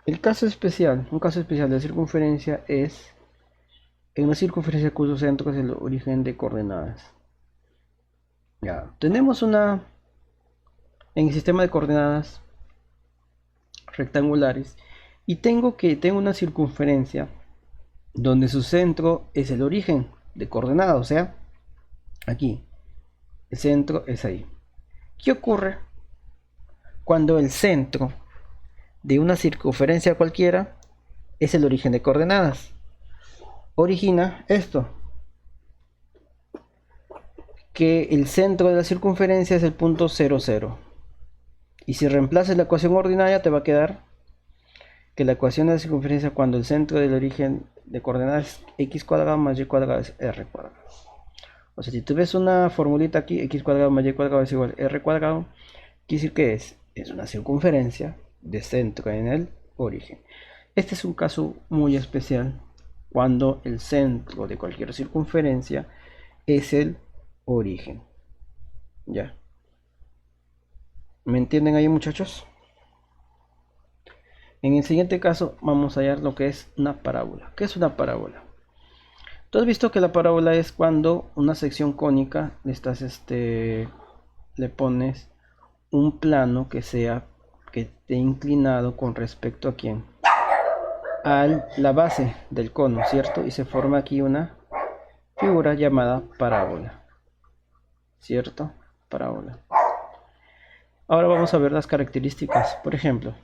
El caso especial, un caso especial de circunferencia es en una circunferencia cuyo centro es el origen de coordenadas. Ya, tenemos en el sistema de coordenadas rectangulares y tengo una circunferencia donde su centro es el origen de coordenadas, o sea, aquí, el centro es ahí. ¿Qué ocurre cuando el centro de una circunferencia cualquiera es el origen de coordenadas? Origina esto, que el centro de la circunferencia es el punto 0, 0. Y si reemplazas la ecuación ordinaria te va a quedar que la ecuación de la circunferencia cuando el centro del origen de coordenadas es x cuadrado más y cuadrado es r cuadrado. O sea, si tú ves una formulita aquí, x cuadrado más y cuadrado es igual a r cuadrado, quiere decir que es una circunferencia de centro en el origen. Este es un caso muy especial cuando el centro de cualquier circunferencia es el origen. ¿Ya? ¿Me entienden ahí, muchachos? En el siguiente caso vamos a hallar lo que es una parábola. ¿Qué es una parábola? Tú has visto que la parábola es cuando una sección cónica le pones un plano que esté inclinado con respecto a quién, a la base del cono, ¿cierto? Y se forma aquí una figura llamada parábola, ¿cierto? Parábola. Ahora vamos a ver las características. Por ejemplo,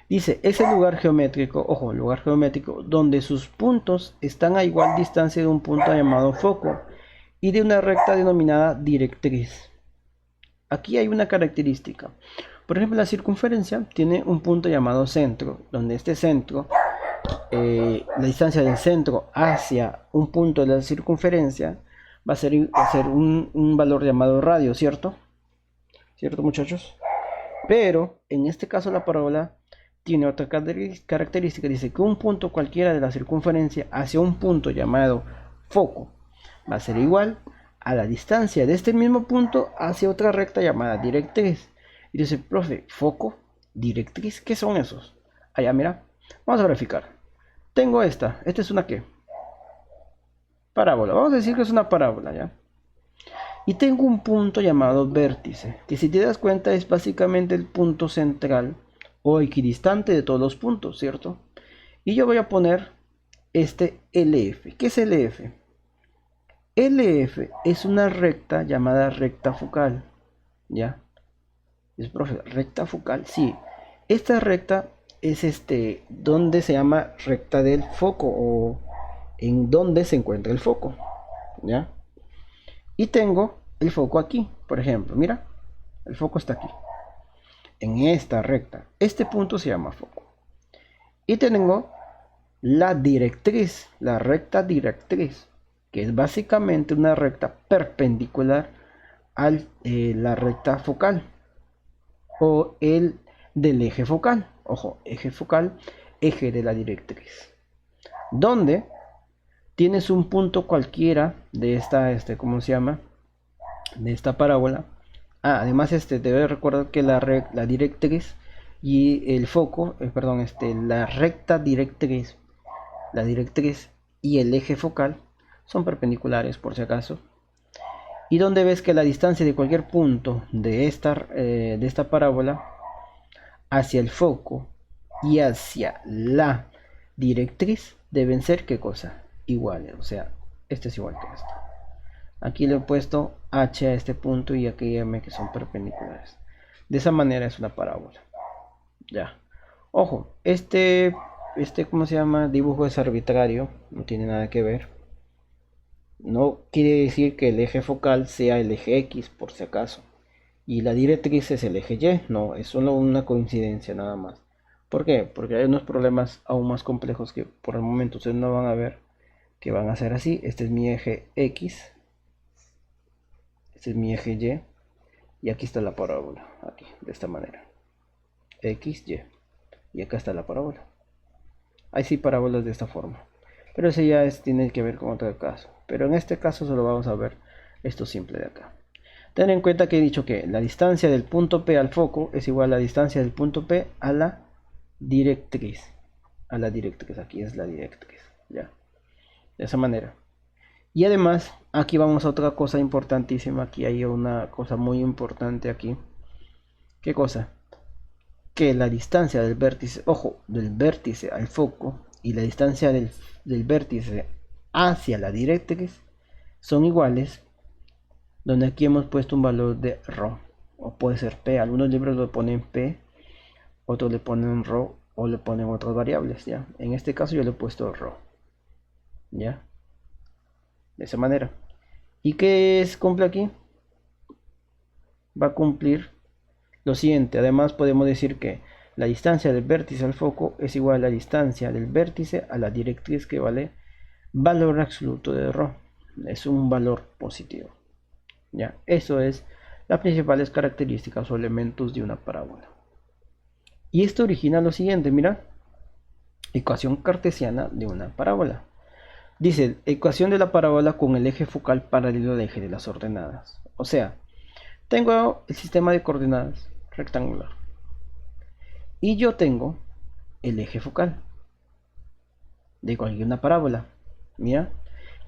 dice, es el lugar geométrico, ojo, lugar geométrico, donde sus puntos están a igual distancia de un punto llamado foco y de una recta denominada directriz. Aquí hay una característica. Por ejemplo, la circunferencia tiene un punto llamado centro, donde este centro, la distancia del centro hacia un punto de la circunferencia va a ser un valor llamado radio, ¿cierto? ¿Cierto, muchachos? Pero en este caso la parábola tiene otra característica. Dice que un punto cualquiera de la circunferencia hacia un punto llamado foco va a ser igual a la distancia de este mismo punto hacia otra recta llamada directriz. Y dice, profe, foco, directriz, ¿qué son esos? Allá, mira, vamos a verificar. Tengo esta es una ¿qué? Parábola, vamos a decir que es una parábola, ¿ya? Y tengo un punto llamado vértice, que si te das cuenta es básicamente el punto central o equidistante de todos los puntos, ¿cierto? Y yo voy a poner este LF. ¿Qué es LF? LF es una recta llamada recta focal, ¿ya? Es, profe, recta focal, sí. Esta recta es donde se llama recta del foco o en donde se encuentra el foco, ¿ya? Y tengo el foco aquí, por ejemplo, mira, el foco está aquí, en esta recta. Este punto se llama foco. Y tengo la directriz, la recta directriz, que es básicamente una recta perpendicular a la recta focal o el del eje focal. Ojo, eje focal, eje de la directriz. Donde tienes un punto cualquiera de ¿cómo se llama? De esta parábola. Además, debe recordar que la directriz y el foco, perdón, la directriz y el eje focal son perpendiculares por si acaso. Y donde ves que la distancia de cualquier punto de esta parábola hacia el foco y hacia la directriz deben ser ¿qué cosa? Iguales, o sea, este es igual que esto. Aquí le he puesto h a este punto y aquí m que son perpendiculares. De esa manera es una parábola. Ya. Ojo, ¿cómo se llama? Dibujo es arbitrario, no tiene nada que ver. No quiere decir que el eje focal sea el eje X, por si acaso. Y la directriz es el eje Y. No, es solo una coincidencia nada más. ¿Por qué? Porque hay unos problemas aún más complejos que por el momento ustedes no van a ver, que van a ser así. Este es mi eje X. Este es mi eje Y. Y aquí está la parábola. Aquí, de esta manera. X, Y. Y acá está la parábola. Hay sí parábolas de esta forma. Pero ese ya tiene que ver con otro caso. Pero en este caso solo vamos a ver esto simple de acá. Ten en cuenta que he dicho que la distancia del punto P al foco es igual a la distancia del punto P a la directriz, a la directriz, aquí es la directriz, ya, de esa manera. Y además, aquí vamos a otra cosa importantísima, aquí hay una cosa muy importante aquí. ¿Qué cosa? Que la distancia del vértice, ojo, del vértice al foco y la distancia del vértice hacia la directriz son iguales, donde aquí hemos puesto un valor de ρ, o puede ser p, algunos libros lo ponen p, otros le ponen ρ o le ponen otras variables, ya. En este caso yo le he puesto ρ, ya, de esa manera. ¿Y qué es cumple aquí? Va a cumplir lo siguiente. Además podemos decir que la distancia del vértice al foco es igual a la distancia del vértice a la directriz, que vale valor absoluto de ρ. Es un valor positivo. Ya, eso es las principales características o elementos de una parábola. Y esto origina lo siguiente, mira, ecuación cartesiana de una parábola. Dice, ecuación de la parábola con el eje focal paralelo al eje de las ordenadas. O sea, tengo el sistema de coordenadas rectangular y yo tengo el eje focal de cualquier parábola, mira,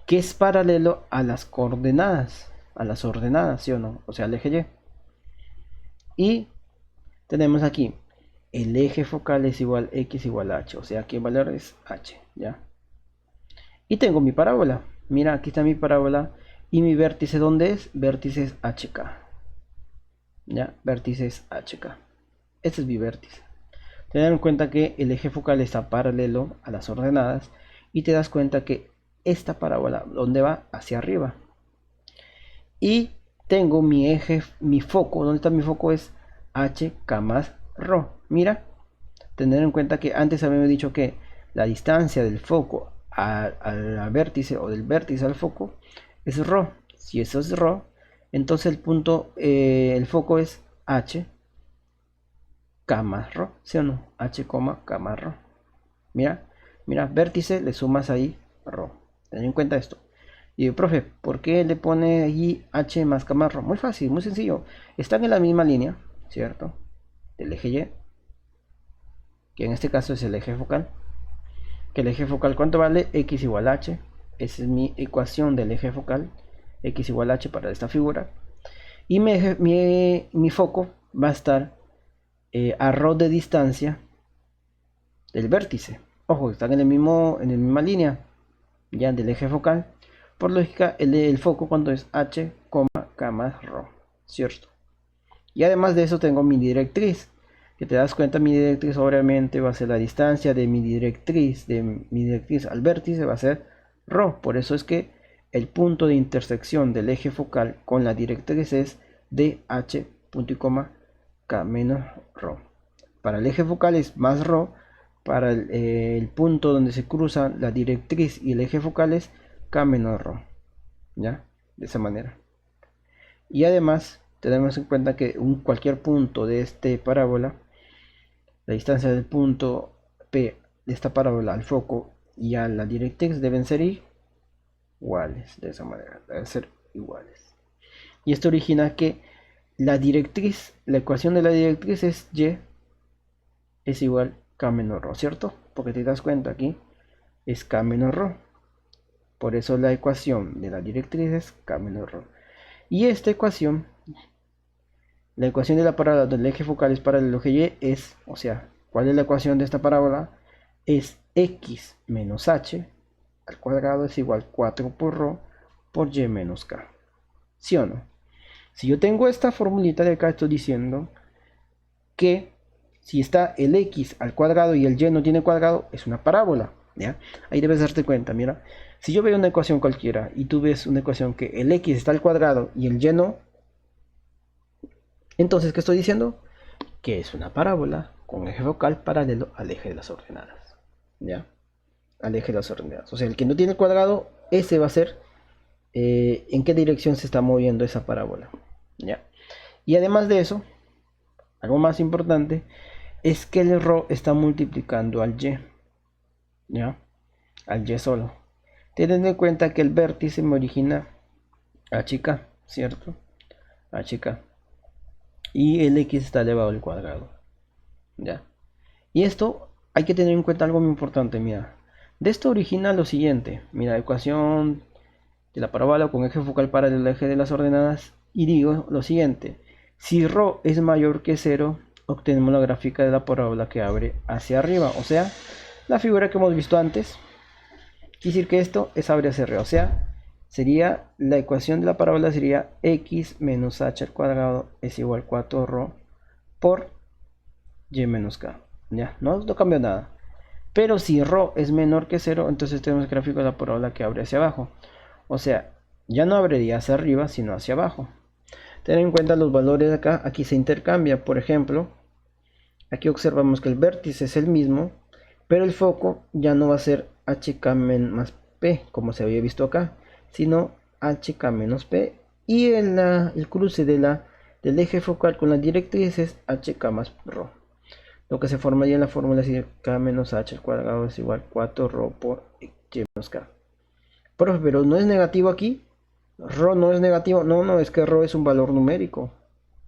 que es paralelo a las coordenadas, a las ordenadas, ¿sí o no? O sea, al eje Y. Y tenemos aquí el eje focal es igual x igual a h, o sea que el valor es h, ¿ya? Y tengo mi parábola, mira, aquí está mi parábola y mi vértice, ¿dónde es? Vértice es hk, ¿ya? Vértice es hk, este es mi vértice. Tener en cuenta que el eje focal está paralelo a las ordenadas y te das cuenta que esta parábola, ¿dónde va? Hacia arriba. Y tengo mi eje, mi foco, ¿dónde está mi foco? Es hk más ρ. Mira, tener en cuenta que antes habíamos dicho que la distancia del foco al vértice o del vértice al foco es ρ. Si eso es ρ, entonces el punto, el foco es h k más ρ, ¿sí o no? H, k más ρ. Mira, mira, vértice, le sumas ahí ρ. Ten en cuenta esto. Y profe, ¿por qué le pone ahí h más k más ρ? Muy fácil, muy sencillo. Están en la misma línea, ¿cierto? Del eje Y, que en este caso es el eje focal. Que el eje focal, ¿cuánto vale? X igual a h. Esa es mi ecuación del eje focal. X igual a h para esta figura. Y mi foco va a estar a ρ de distancia del vértice. Ojo, están en la misma línea ya del eje focal. Por lógica, el foco cuando es h, k más ρ, ¿cierto? Y además de eso tengo mi directriz, que te das cuenta, mi directriz obviamente va a ser la distancia de mi directriz al vértice, va a ser ρ. Por eso es que el punto de intersección del eje focal con la directriz es dh, punto y coma, k menos ρ. Para el eje focal es más ρ, para el punto donde se cruza la directriz y el eje focal es k menos ρ, ¿ya? De esa manera. Y además tenemos en cuenta que cualquier punto de esta parábola, la distancia del punto P de esta parábola al foco y a la directriz deben ser iguales, de esa manera, deben ser iguales. Y esto origina que la directriz, la ecuación de la directriz es y es igual k menos ρ, ¿cierto? Porque te das cuenta aquí es k menos ρ. Por eso la ecuación de la directriz es k menos ρ. Y esta ecuación, la ecuación de la parábola del eje focal es paralelo al eje Y es, o sea, ¿cuál es la ecuación de esta parábola? Es x menos h al cuadrado es igual 4 por ρ por y menos k. ¿Sí o no? Si yo tengo esta formulita de acá, estoy diciendo que si está el x al cuadrado y el y no tiene cuadrado, es una parábola, ¿ya? Ahí debes darte cuenta, mira. Si yo veo una ecuación cualquiera y tú ves una ecuación que el x está al cuadrado y el y no, entonces, ¿qué estoy diciendo? Que es una parábola con eje focal paralelo al eje de las ordenadas, ¿ya? Al eje de las ordenadas. O sea, el que no tiene cuadrado, ese va a ser en qué dirección se está moviendo esa parábola, ¿ya? Y además de eso, algo más importante es que el ρ está multiplicando al y, ¿ya? Al y solo. Teniendo en cuenta que el vértice me origina hk, ¿cierto? Hk. Y el x está elevado al cuadrado, ¿ya? Y esto hay que tener en cuenta algo muy importante, mira. De esto origina lo siguiente. Mira, ecuación de la parábola con eje focal paralelo al eje de las ordenadas. Y digo lo siguiente. Si ρ es mayor que 0, obtenemos la gráfica de la parábola que abre hacia arriba. O sea, la figura que hemos visto antes. Quiere decir que esto es abre hacia arriba. O sea, sería la ecuación de la parábola sería x menos h al cuadrado es igual a 4ρ por y menos k. Ya, no cambia nada. Pero si ρ es menor que 0, entonces tenemos el gráfico de la parábola que abre hacia abajo. O sea, ya no abriría hacia arriba, sino hacia abajo. Ten en cuenta los valores de acá, aquí se intercambia. Por ejemplo, aquí observamos que el vértice es el mismo, pero el foco ya no va a ser hk más p, como se había visto acá, sino hk menos p. Y el cruce del eje focal con la directriz es hk más ρ. Lo que se formaría en la fórmula es k menos h al cuadrado es igual a 4ρ por y menos k. Profe, pero no es negativo aquí. Rho no es negativo. No, es que Rho es un valor numérico.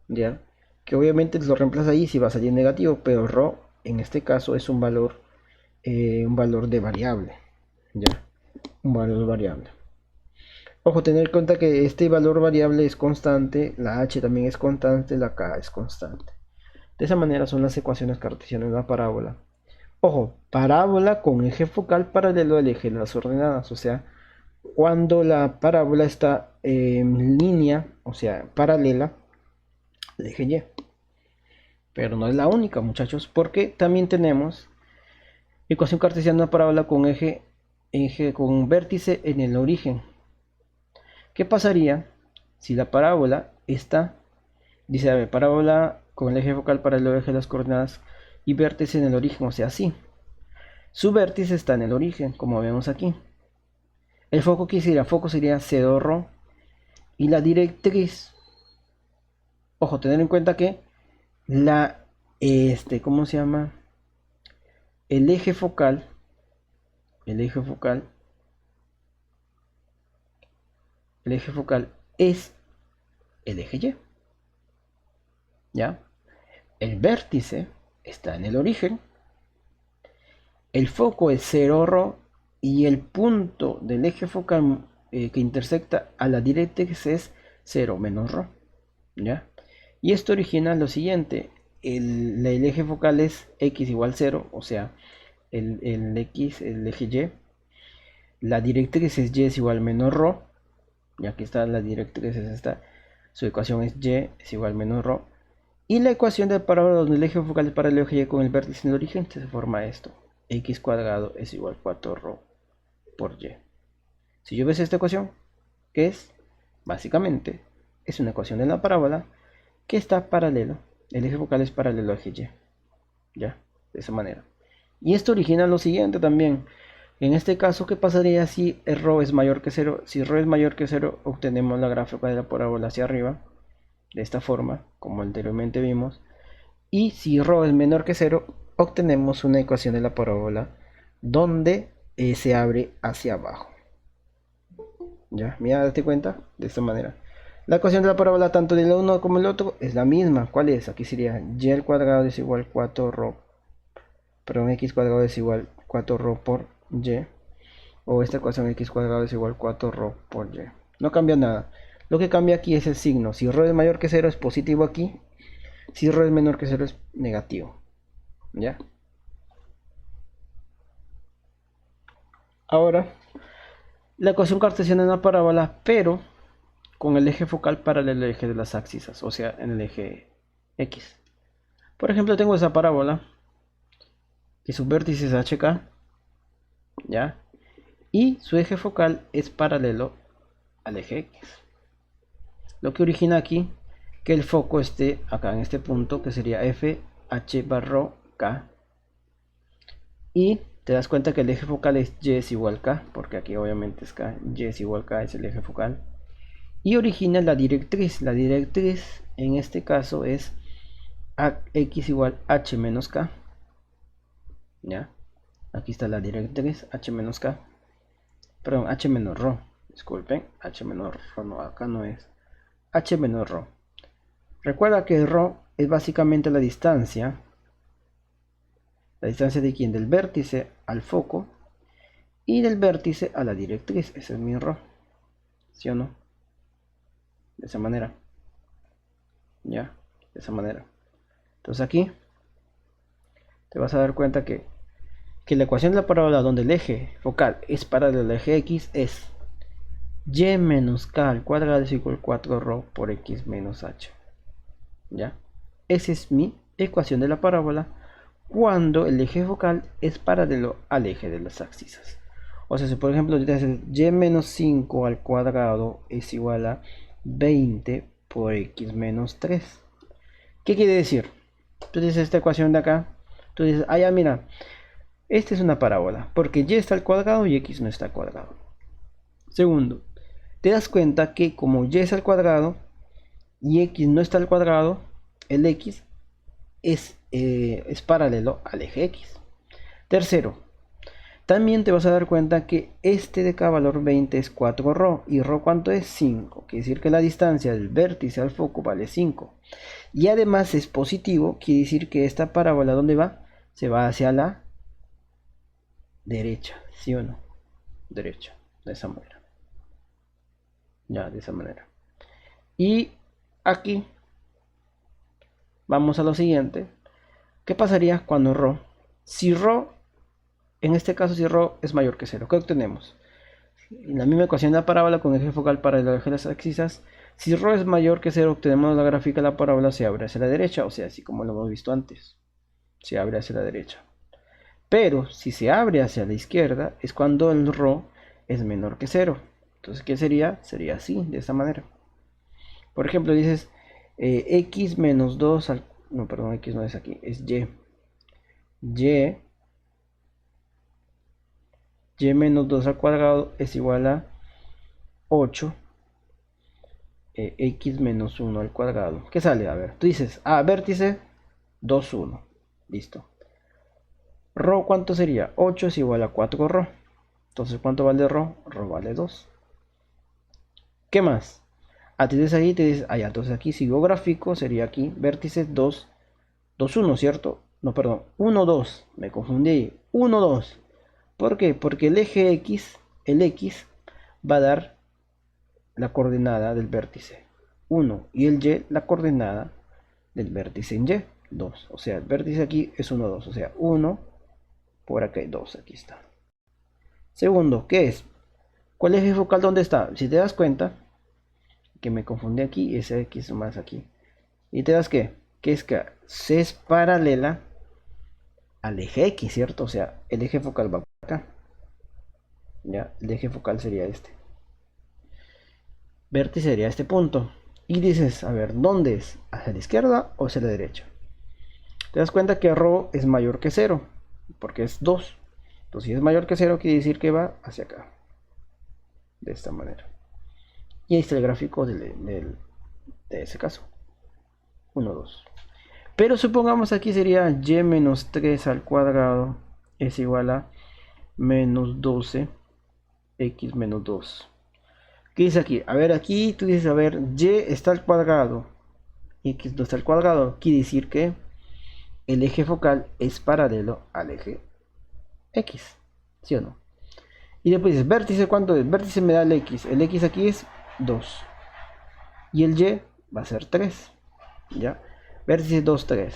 ¿Ya? Que obviamente lo reemplaza ahí si va a salir negativo, pero Rho en este caso es un valor de variable. ¿Ya? Un valor variable. Ojo, tener en cuenta que este valor variable es constante, la h también es constante, la k es constante. De esa manera son las ecuaciones cartesianas de la parábola. Ojo, parábola con eje focal paralelo al eje de las ordenadas, o sea, cuando la parábola está en línea, o sea, paralela al eje Y. Pero no es la única, muchachos, porque también tenemos ecuación cartesiana de una parábola con eje con vértice en el origen. ¿Qué pasaría si la parábola está, dice, a ver, parábola con el eje focal paralelo al eje de las coordenadas y vértice en el origen, o sea, así? Su vértice está en el origen, como vemos aquí. El foco quisiera, foco sería 0ρ y la directriz, ojo, tener en cuenta que ¿cómo se llama? El eje focal, el eje focal, el eje focal es el eje Y, ¿ya? El vértice está en el origen, el foco es 0ρ y el punto del eje focal que intersecta a la directriz es 0 menos ρ, ¿ya? Y esto origina lo siguiente, el eje focal es x igual 0, o sea, el x, el eje Y, la directriz es y es igual a menos ρ, y aquí está la directriz, es esta, su ecuación es y es igual a menos ρ, y la ecuación del parábola donde el eje focal es paralelo al eje Y con el vértice en el origen, se forma esto, x cuadrado es igual a 4ρ por y. Si yo ves esta ecuación, que es, básicamente, es una ecuación de la parábola que está paralelo, el eje focal es paralelo al eje Y, ya, de esa manera. Y esto origina lo siguiente también. En este caso, ¿qué pasaría si ρ es mayor que 0? Si ρ es mayor que 0, obtenemos la gráfica de la parábola hacia arriba, de esta forma, como anteriormente vimos. Y si ρ es menor que 0, obtenemos una ecuación de la parábola donde se abre hacia abajo. ¿Ya? Mira, date cuenta, de esta manera. La ecuación de la parábola tanto del uno como el otro es la misma. ¿Cuál es? Aquí sería y al cuadrado es igual a 4ρ. Perdón, x cuadrado es igual a 4ρ por y. O esta ecuación x cuadrado es igual a 4ρ por y. No cambia nada. Lo que cambia aquí es el signo. Si ρ es mayor que 0 es positivo aquí. Si ρ es menor que 0 es negativo. ¿Ya? Ahora, la ecuación cartesiana es una parábola, pero con el eje focal paralelo al eje de las abscisas, o sea, en el eje X. Por ejemplo, tengo esa parábola, que su vértice es HK, ¿ya? Y su eje focal es paralelo al eje X. Lo que origina aquí que el foco esté acá en este punto, que sería F, H barro K. Y te das cuenta que el eje focal es Y es igual a K, porque aquí obviamente es K, Y es igual a K, es el eje focal. Y origina la directriz. La directriz en este caso es X igual a H menos K. ¿Ya? Aquí está la directriz, H menos K. Perdón, H menos ρ. Disculpen, H menos ρ, no, acá no es. H menos ρ. Recuerda que ρ es básicamente la distancia La distancia de quién, del vértice al foco y del vértice a la directriz. Ese es mi ρ, ¿sí o no? De esa manera. Ya, de esa manera. Entonces aquí te vas a dar cuenta que la ecuación de la parábola donde el eje focal es paralelo al eje x es y menos k al cuadrado es igual a 4ρ por x menos h. ¿Ya? Esa es mi ecuación de la parábola cuando el eje focal es paralelo al eje de las abscisas. O sea, si por ejemplo y menos 5 al cuadrado es igual a 20 por x menos 3. ¿Qué quiere decir? Tú dices esta ecuación de acá, tú dices, ah, ya mira, esta es una parábola, porque y está al cuadrado y x no está al cuadrado. Segundo, te das cuenta que como y es al cuadrado y x no está al cuadrado, el x es paralelo al eje x. Tercero, también te vas a dar cuenta que este de acá valor 20 es 4ρ y ρ ¿cuánto es? 5. Quiere decir que la distancia del vértice al foco vale 5. Y además es positivo, quiere decir que esta parábola ¿dónde va? Se va hacia la derecha, ¿sí o no? Derecha, de esa manera. Ya, de esa manera. Y aquí vamos a lo siguiente. ¿Qué pasaría cuando ρ? Si ρ, en este caso si ρ es mayor que 0, ¿qué obtenemos? En la misma ecuación de la parábola con eje focal paralelo al eje de las abscisas, si ρ es mayor que 0, obtenemos la gráfica de la parábola se abre hacia la derecha, o sea, así como lo hemos visto antes, se abre hacia la derecha. Pero si se abre hacia la izquierda es cuando el ρ es menor que 0. Entonces, ¿qué sería? Sería así, de esta manera. Por ejemplo, dices x menos 2 al... No, perdón, x no es aquí, es y. Y menos 2 al cuadrado es igual a 8 x menos 1 al cuadrado. ¿Qué sale? A ver, tú dices, vértice 2, 1. Listo. Ρ, ¿cuánto sería? 8 es igual a 4ρ. Entonces, ¿cuánto vale ρ? Ρ vale 2. ¿Qué más? Te dices ahí, te dices, ya, entonces aquí sigo gráfico, sería aquí, vértice 2, 2, 1, ¿cierto? No, perdón, 1, 2, me confundí, 1, 2. ¿Por qué? Porque el eje x, el x, va a dar la coordenada del vértice 1 y el y la coordenada del vértice en y, 2. O sea, el vértice aquí es 1, 2, o sea, 1, por acá hay 2, aquí está. Segundo, ¿qué es? ¿Cuál eje focal dónde está? Si te das cuenta, que me confundí aquí, ese x más aquí. Y te das que es que C es paralela al eje x, ¿cierto? O sea, el eje focal va por acá. Ya, el eje focal sería este. Vértice sería este punto. Y dices, a ver, ¿dónde es? ¿Hacia la izquierda o hacia la derecha? Te das cuenta que ρ es mayor que 0, porque es 2. Entonces, si es mayor que 0, quiere decir que va hacia acá. De esta manera. Y ahí está el gráfico de ese caso. 1, 2. Pero supongamos aquí sería y menos 3 al cuadrado es igual a menos 12 x menos 2. ¿Qué dice aquí? A ver, aquí tú dices, a ver, y está al cuadrado, x no está al cuadrado. Quiere decir que el eje focal es paralelo al eje x, ¿sí o no? Y después dices, vértice, ¿cuánto es? Vértice me da el x aquí es 2. Y el y va a ser 3, ¿ya? Vértice 2, 3.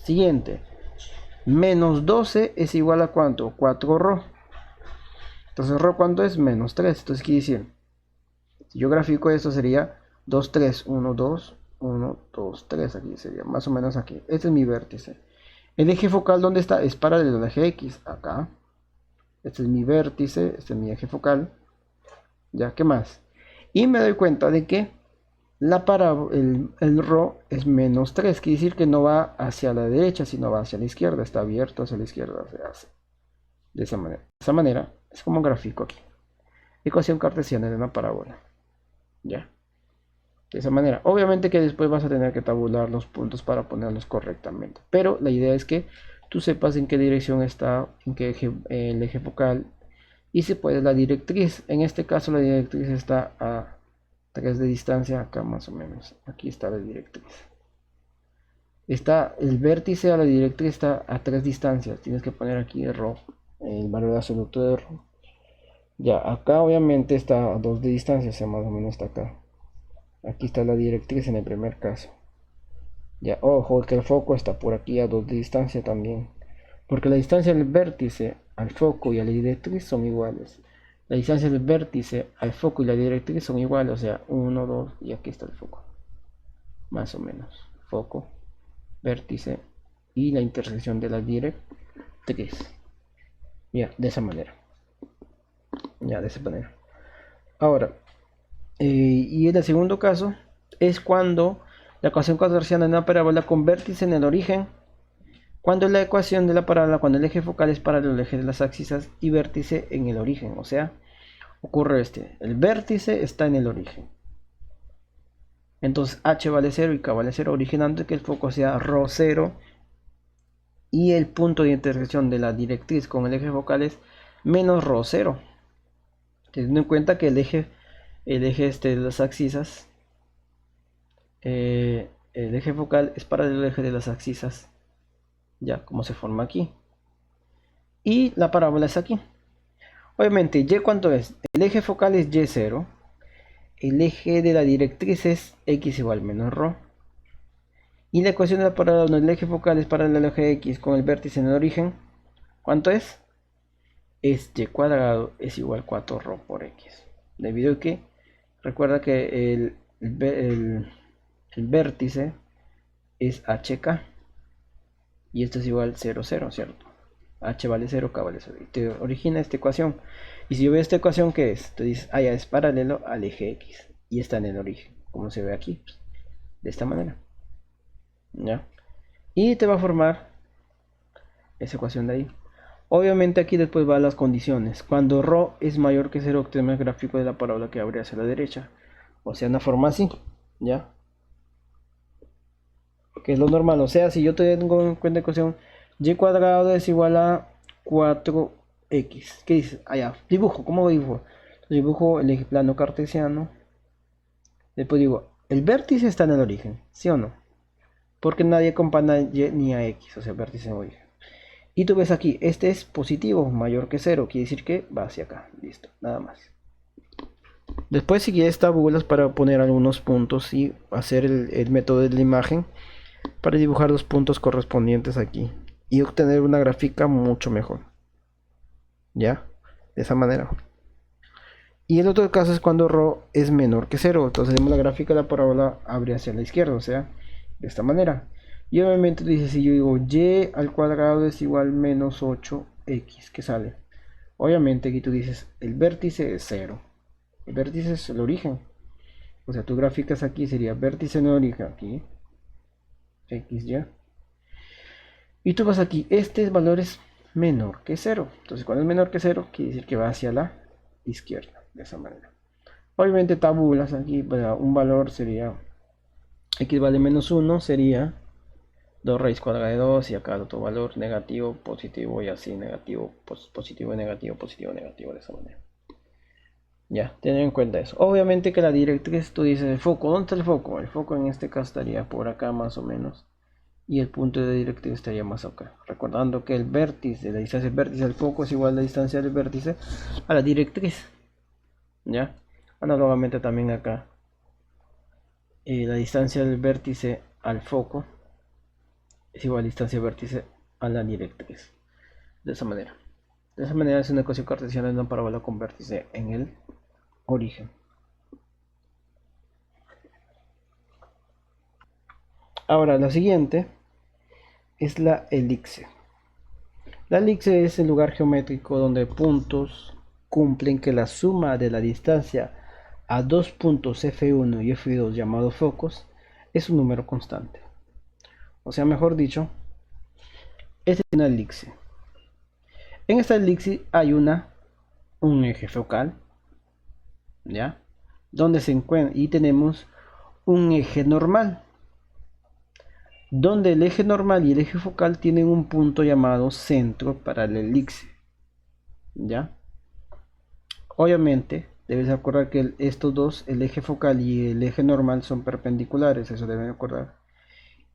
Siguiente. Menos 12 es igual a ¿cuánto? 4ρ. Entonces ρ ¿cuánto es? Menos 3. Entonces quiere decir, si yo grafico esto sería 2, 3, 1, 2, 1, 2, 3. Aquí sería más o menos aquí. Este es mi vértice. El eje focal ¿dónde está? Es paralelo al eje x. Acá. Este es mi vértice. Este es mi eje focal. ¿Ya? ¿Qué más? Y me doy cuenta de que el ρ es menos 3, quiere decir que no va hacia la derecha, sino va hacia la izquierda, está abierto hacia la izquierda, se hace de esa manera. De esa manera es como un gráfico aquí. Ecuación cartesiana de una parábola. Ya. De esa manera. Obviamente que después vas a tener que tabular los puntos para ponerlos correctamente. Pero la idea es que tú sepas en qué dirección está, en qué eje, el eje focal. Y si puedes la directriz. En este caso la directriz está a 3 de distancia acá más o menos. Aquí está la directriz. Está el vértice a la directriz está a 3 distancias. Tienes que poner aquí ρ, el valor absoluto de ρ. Ya, acá obviamente está a 2 de distancia, o sea, más o menos está acá. Aquí está la directriz en el primer caso. Ya, ojo que el foco está por aquí a 2 de distancia también. Porque la distancia del vértice al foco y a la directriz son iguales. La distancia del vértice al foco y la directriz son iguales, o sea, 1, 2 y aquí está el foco. Más o menos. Foco, vértice y la intersección de la directriz. Ya, de esa manera. Ya, de esa manera. Ahora, y en el segundo caso es cuando la ecuación cartesiana de una parábola con vértice en el origen, cuando la ecuación de la parábola, cuando el eje focal es paralelo al eje de las axis y vértice en el origen, o sea, ocurre el vértice está en el origen. Entonces h vale 0 y k vale 0, originando que el foco sea ρ0 y el punto de intersección de la directriz con el eje focal es menos ρ0. Teniendo en cuenta que el eje de las axisas, el eje focal es paralelo al eje de las axisas, ya como se forma aquí. Y la parábola es aquí. Obviamente, ¿y cuánto es? El eje focal es y0. El eje de la directriz es x igual menos ρ. Y la ecuación de la parábola donde el eje focal es paralelo al eje x con el vértice en el origen, ¿cuánto es? Es y cuadrado es igual a 4ρ por x. Debido a que, recuerda que el vértice es hk. Y esto es igual a 0, 0, ¿cierto? H vale 0, K vale 0. Y te origina esta ecuación. Y si yo veo esta ecuación, ¿qué es? Te dices, ya es paralelo al eje X. Y está en el origen. Como se ve aquí. De esta manera. ¿Ya? Y te va a formar esa ecuación de ahí. Obviamente aquí después van las condiciones. Cuando ρ es mayor que 0, obtenemos el gráfico de la parábola que abre hacia la derecha. O sea, una forma así. ¿Ya? Que es lo normal. O sea, si yo tengo en cuenta ecuación y cuadrado es igual a 4x. ¿Qué dices? Allá, dibujo, ¿cómo dibujo? Dibujo el eje plano cartesiano. Después digo, el vértice está en el origen, ¿sí o no? Porque nadie compara y ni a x, o sea, vértice en origen. Y tú ves aquí, este es positivo, mayor que 0, quiere decir que va hacia acá. Listo, nada más. Después si quieres tabulas para poner algunos puntos y hacer el método de la imagen para dibujar los puntos correspondientes aquí y obtener una gráfica mucho mejor. ¿Ya? De esa manera. Y el otro caso es cuando ρ es menor que 0. Entonces la gráfica de la parábola abre hacia la izquierda, o sea, de esta manera. Y obviamente dice, si yo digo y al cuadrado es igual a menos 8x, ¿qué sale? Obviamente aquí tú dices, el vértice es 0. El vértice es el origen. O sea, tu gráfica aquí sería vértice en el origen, aquí, xy. Y tú vas aquí, este valor es menor que 0. Entonces, cuando es menor que 0, quiere decir que va hacia la izquierda, de esa manera. Obviamente tabulas aquí, un valor sería x vale menos 1, sería 2 raíz cuadrada de 2, y acá otro valor negativo, positivo y así, negativo, positivo, negativo, negativo, de esa manera. Ya, tener en cuenta eso. Obviamente que la directriz, tú dices el foco, ¿dónde está el foco? El foco en este caso estaría por acá más o menos. Y el punto de directriz estaría más acá. Recordando que el vértice, la distancia del vértice al foco es igual a la distancia del vértice a la directriz. ¿Ya? Análogamente también acá. La distancia del vértice al foco es igual a la distancia del vértice a la directriz. De esa manera. De esa manera es una ecuación cartesiana de una parábola con vértice en el origen. Ahora, la siguiente es la elipse. La elipse es el lugar geométrico donde puntos cumplen que la suma de la distancia a dos puntos F1 y F2 llamados focos es un número constante. O sea, mejor dicho, esta es una elipse. En esta elipse hay un eje focal, ¿ya? Donde se encuentra, y tenemos un eje normal, donde el eje normal y el eje focal tienen un punto llamado centro para la elipse, ¿ya? Obviamente, debes acordar que estos dos, el eje focal y el eje normal, son perpendiculares, eso deben acordar.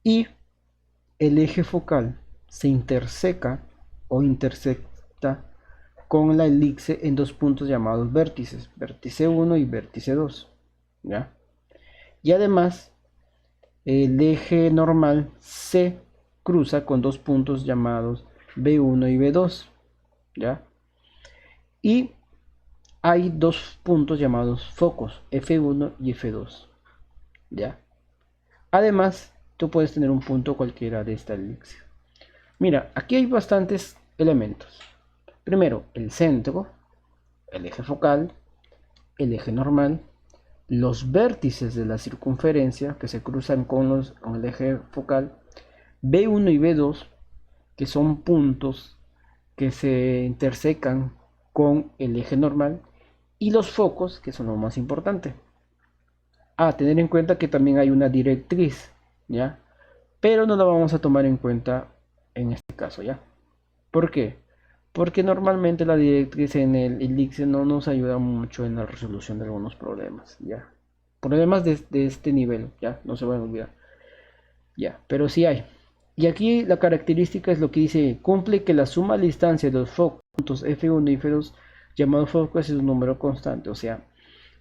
Y el eje focal se interseca o intersecta con la elipse en dos puntos llamados vértices, vértice 1 y vértice 2, ¿ya? Y además, el eje normal se cruza con dos puntos llamados B1 y B2, ¿ya? Y hay dos puntos llamados focos, F1 y F2, ¿ya? Además, tú puedes tener un punto cualquiera de esta elipse. Mira, aquí hay bastantes elementos. Primero, el centro, el eje focal, el eje normal, los vértices de la circunferencia que se cruzan con el eje focal, B1 y B2, que son puntos que se intersecan con el eje normal, y los focos, que son lo más importante. Tener en cuenta que también hay una directriz, ¿ya? Pero no la vamos a tomar en cuenta en este caso, ¿ya? ¿Por qué? Porque normalmente la directriz en el elixir no nos ayuda mucho en la resolución de algunos problemas, ¿ya? Problemas de este nivel, ¿ya? No se van a olvidar, ¿ya? Pero sí hay. Y aquí la característica es lo que dice, cumple que la suma de distancia de los focos puntos F1 y F2 llamados focos es un número constante, o sea,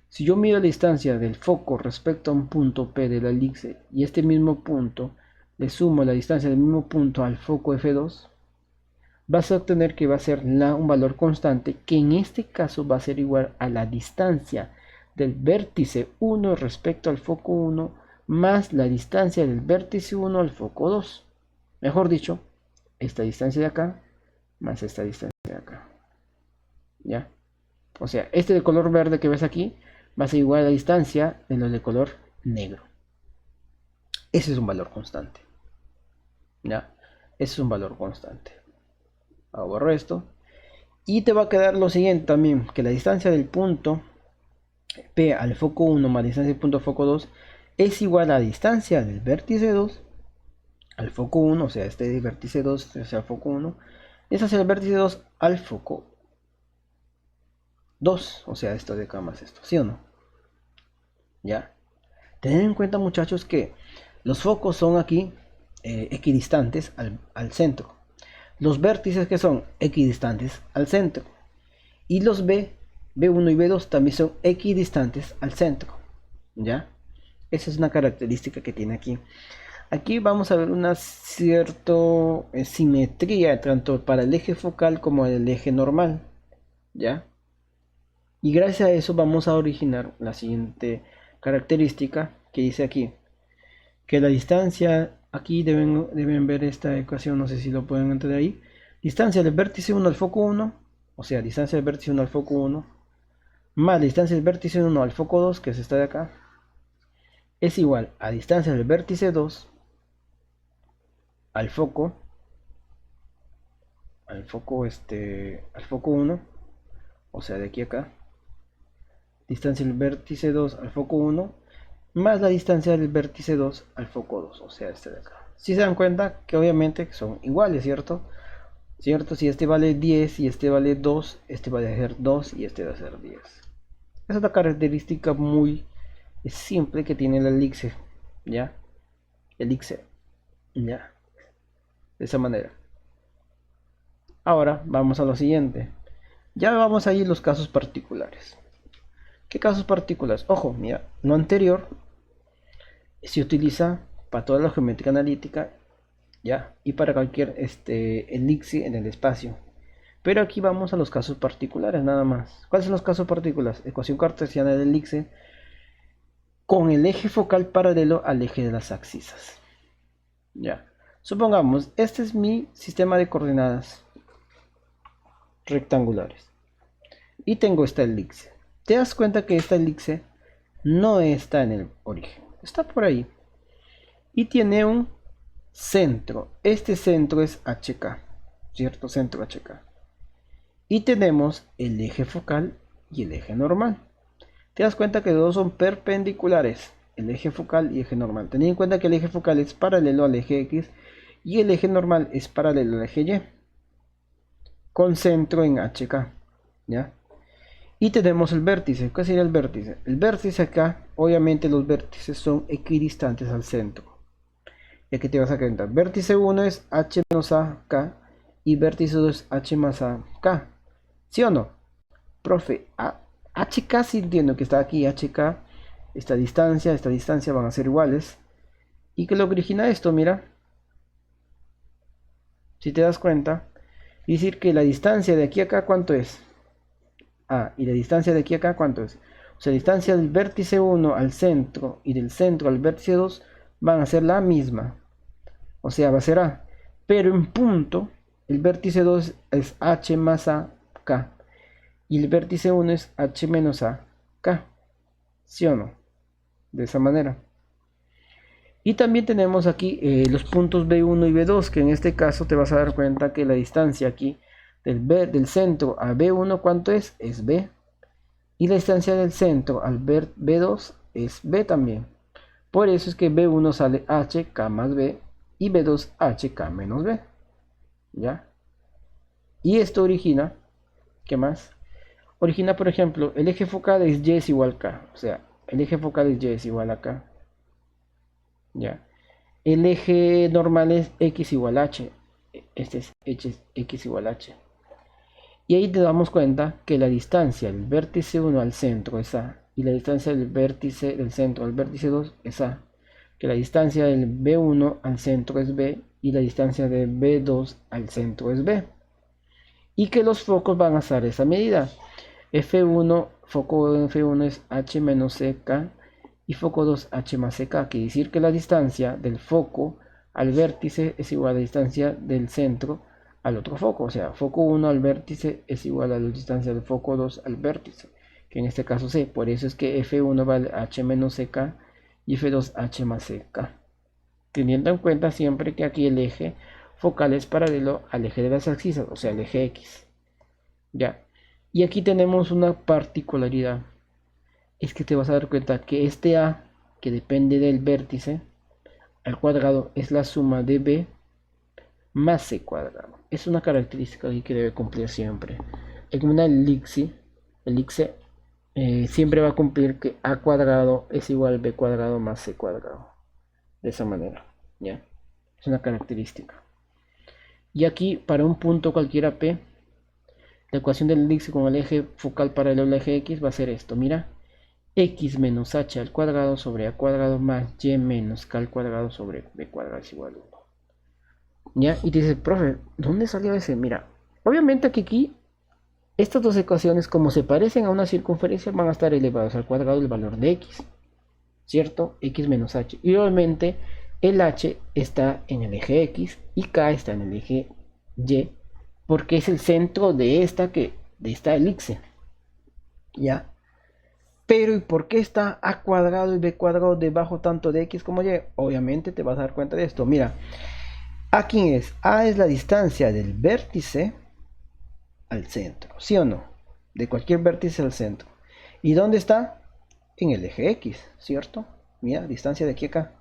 si yo mido la distancia del foco respecto a un punto P de la elixir y este mismo punto le sumo la distancia del mismo punto al foco F2, vas a obtener que va a ser un valor constante, que en este caso va a ser igual a la distancia del vértice 1 respecto al foco 1 más la distancia del vértice 1 al foco 2. Mejor dicho, esta distancia de acá más esta distancia de acá. ¿Ya? O sea, este de color verde que ves aquí va a ser igual a la distancia de los de color negro. Ese es un valor constante. ¿Ya? Ese es un valor constante. Borro esto. Y te va a quedar lo siguiente también, que la distancia del punto P al foco 1 más la distancia del punto foco 2 es igual a la distancia del vértice 2 al foco 1, o sea, este de vértice 2 hacia el foco 1, es hacia el vértice 2 al foco 2, o sea, esto de acá más esto, ¿sí o no? Ya. Tener en cuenta, muchachos, que los focos son aquí equidistantes al centro. Los vértices que son equidistantes al centro. Y los B1 y B2 también son equidistantes al centro. ¿Ya? Esa es una característica que tiene aquí. Aquí vamos a ver una cierta simetría tanto para el eje focal como el eje normal. ¿Ya? Y gracias a eso vamos a originar la siguiente característica que dice aquí. Que la distancia, aquí deben ver esta ecuación, no sé si lo pueden entender ahí. Distancia del vértice 1 al foco 1, o sea, distancia del vértice 1 al foco 1, más distancia del vértice 1 al foco 2, que es esta de acá, es igual a distancia del vértice 2 al foco 1, o sea, de aquí a acá. Distancia del vértice 2 al foco 1 más la distancia del vértice 2 al foco 2, o sea, este de acá. Si se dan cuenta que obviamente son iguales, ¿cierto? Si este vale 10 y este vale 2, este va a ser 2 y este va a ser 10. Es una característica muy simple que tiene la elixir, ¿ya? Elixir, ¿ya? De esa manera. Ahora vamos a lo siguiente. Ya vamos a ir los casos particulares. ¿Qué casos particulares? Ojo, mira, lo anterior se utiliza para toda la geometría analítica, ¿ya? Y para cualquier elixir en el espacio. Pero aquí vamos a los casos particulares nada más. ¿Cuáles son los casos particulares? Ecuación cartesiana del elixir con el eje focal paralelo al eje de las abscisas. Ya. Supongamos, este es mi sistema de coordenadas rectangulares. Y tengo esta elixir. Te das cuenta que esta elixir no está en el origen. Está por ahí. Y tiene un centro. Este centro es HK. ¿Cierto? Centro HK. Y tenemos el eje focal y el eje normal. Te das cuenta que los dos son perpendiculares. El eje focal y eje normal. Ten en cuenta que el eje focal es paralelo al eje X. Y el eje normal es paralelo al eje Y. Con centro en HK. ¿Ya? Y tenemos el vértice. ¿Qué sería el vértice? El vértice acá, obviamente los vértices son equidistantes al centro. Y aquí te vas a cuenta, vértice 1 es h menos a, k, y vértice 2 es h más a, k. ¿Sí o no? Profe, HK sí entiendo que está aquí, HK, esta distancia van a ser iguales. ¿Y qué es lo que origina esto? Mira, si te das cuenta, decir que la distancia de aquí a acá, ¿cuánto es? Y la distancia de aquí a acá, ¿cuánto es? O sea, la distancia del vértice 1 al centro y del centro al vértice 2 van a ser la misma. O sea, va a ser A. Pero en punto, el vértice 2 es H más A, K. Y el vértice 1 es H menos A, K. ¿Sí o no? De esa manera. Y también tenemos aquí los puntos B1 y B2, que en este caso te vas a dar cuenta que la distancia aquí del centro a B1, ¿cuánto es? Es B. Y la distancia del centro al B2 es B también. Por eso es que B1 sale HK más B y B2 HK menos B. ¿Ya? Y esto origina, ¿qué más? Origina, por ejemplo, el eje focal es Y es igual a K. O sea, el eje focal es Y es igual a K. ¿Ya? El eje normal es X igual a H. Este es X igual a H. Y ahí te damos cuenta que la distancia del vértice 1 al centro es A. Y la distancia del vértice del centro al vértice 2 es A. Que la distancia del B1 al centro es B. Y la distancia de B2 al centro es B. Y que los focos van a ser esa medida. F1, foco F1 es H menos CK. Y foco 2 H más CK. Quiere decir que la distancia del foco al vértice es igual a la distancia del centro al otro foco. O sea, foco 1 al vértice es igual a la distancia del foco 2 al vértice. Que en este caso C. Por eso es que F1 vale H menos CK y F2 H más CK. Teniendo en cuenta siempre que aquí el eje focal es paralelo al eje de las abscisas, o sea, el eje X. Ya. Y aquí tenemos una particularidad. Es que te vas a dar cuenta que este A, que depende del vértice, al cuadrado, es la suma de B más C cuadrado. Es una característica que debe cumplir siempre. En una elipse, siempre va a cumplir que A cuadrado es igual a B cuadrado más C cuadrado. De esa manera, ¿ya? Es una característica. Y aquí, para un punto cualquiera P, la ecuación del elipse con el eje focal paralelo al eje X va a ser esto, mira. X menos H al cuadrado sobre A cuadrado más Y menos K al cuadrado sobre B cuadrado es igual a 1. ¿Ya? Y te dices, profe, ¿dónde salió ese? Mira, obviamente que aquí estas dos ecuaciones, como se parecen a una circunferencia, van a estar elevadas al cuadrado del valor de X, ¿cierto? X menos H. Y obviamente el H está en el eje X y K está en el eje Y, porque es el centro de esta elipse. ¿Ya? Pero ¿y por qué está A cuadrado y B cuadrado debajo tanto de X como Y? Obviamente te vas a dar cuenta de esto. Mira, aquí es A es la distancia del vértice al centro, ¿sí o no? De cualquier vértice al centro. ¿Y dónde está? En el eje X, ¿cierto? Mira, distancia de aquí a acá.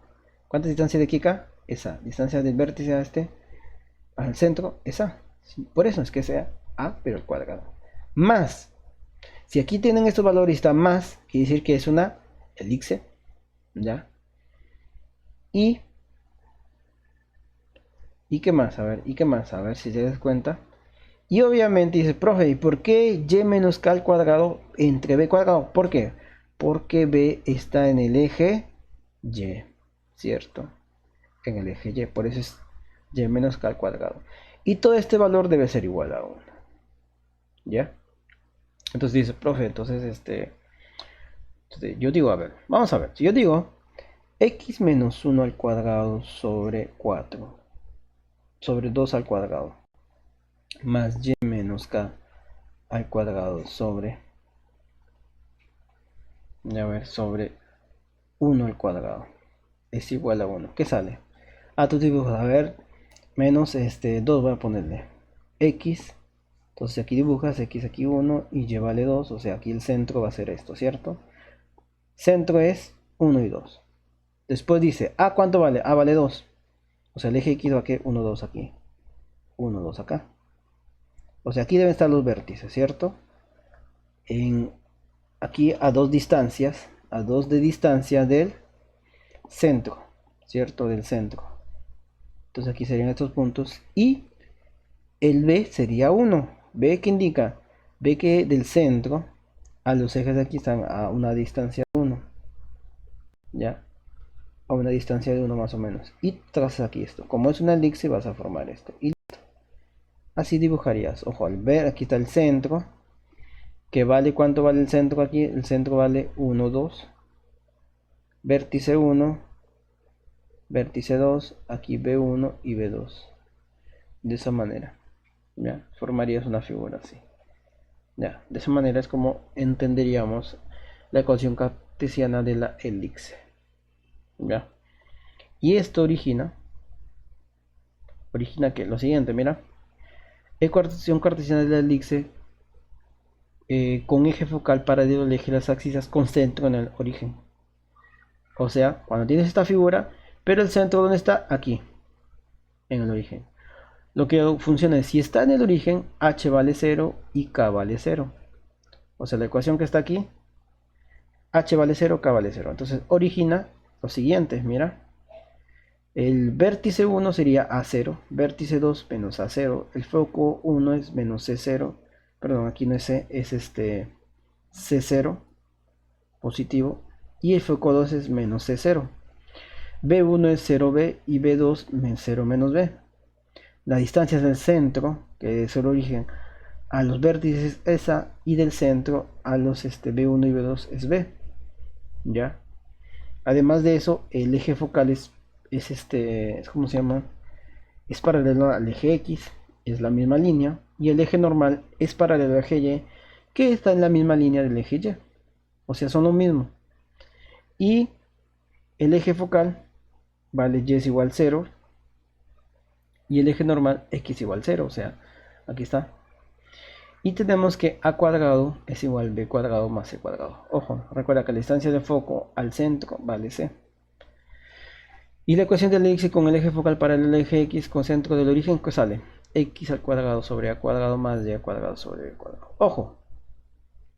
¿Cuánta distancia de aquí a acá? Esa. Distancia del vértice a al centro, esa. Por eso es que sea A, pero al cuadrado. Más. Si aquí tienen estos valores y está más, quiere decir que es una elipse, ¿ya? ¿Y qué más? A ver, ¿y qué más? A ver si te das cuenta. Y obviamente dice, profe, ¿y por qué y menos k al cuadrado entre b cuadrado? ¿Por qué? Porque b está en el eje y, ¿cierto? En el eje y, por eso es y menos k al cuadrado. Y todo este valor debe ser igual a 1. ¿Ya? Entonces dice, profe, entonces yo digo, a ver, vamos a ver. Si yo digo x menos 1 al cuadrado sobre 4 sobre 2 al cuadrado más y menos k al cuadrado sobre, a ver, sobre 1 al cuadrado es igual a 1. ¿Qué sale? Tú dibujas, a ver, menos 2, voy a ponerle x. Entonces aquí dibujas x aquí 1 y y vale 2, o sea, aquí el centro va a ser esto, ¿cierto? Centro es 1 y 2. Después dice, ¿cuánto vale? Vale 2. O sea, el eje X va aquí, 1, 2 aquí. 1, 2 acá. O sea, aquí deben estar los vértices, ¿cierto? Aquí a 2 distancias, a 2 de distancia del centro, ¿cierto? Del centro. Entonces aquí serían estos puntos. Y el B sería 1. B que indica, B que del centro a los ejes de aquí están a una distancia de 1. Ya, a una distancia de 1 más o menos. Y trazas aquí esto. Como es una elipse vas a formar esto. Y así dibujarías. Ojo, al ver aquí está el centro. Que vale, ¿cuánto vale el centro aquí? El centro vale 1, 2. Vértice 1. Vértice 2. Aquí B1 y B2. De esa manera. Ya, formarías una figura así. Ya, de esa manera es como entenderíamos la ecuación cartesiana de la elipse. Ya. Y esto origina que lo siguiente, mira. Ecuación cartesiana de la elipse con eje focal paralelo al eje de las axis con centro en el origen. O sea, cuando tienes esta figura, pero el centro ¿dónde está? Aquí, en el origen. Lo que funciona es, si está en el origen, h vale 0 y k vale 0. O sea, la ecuación que está aquí, h vale 0, k vale 0. Entonces origina lo siguiente, mira. El vértice 1 sería A0, vértice 2 menos A0, el foco 1 es menos C0, perdón, aquí no es C, es C0 positivo, y el foco 2 es menos C0. B1 es 0B y B2 es 0 menos B. La distancia del centro, que es el origen, a los vértices es A, y del centro a los B1 y B2 es B. ¿Ya? Además de eso, el eje focal es ¿cómo se llama? Es paralelo al eje X, es la misma línea, y el eje normal es paralelo al eje Y, que está en la misma línea del eje Y. O sea, son lo mismo. Y el eje focal vale Y es igual 0, y el eje normal X igual 0, o sea, aquí está. Y tenemos que A cuadrado es igual a B cuadrado más C cuadrado. Ojo, recuerda que la distancia de foco al centro vale C. Y la ecuación del elipse con el eje focal paralelo al eje X con centro del origen, ¿qué sale? X al cuadrado sobre A cuadrado más Y al cuadrado sobre B cuadrado. Ojo,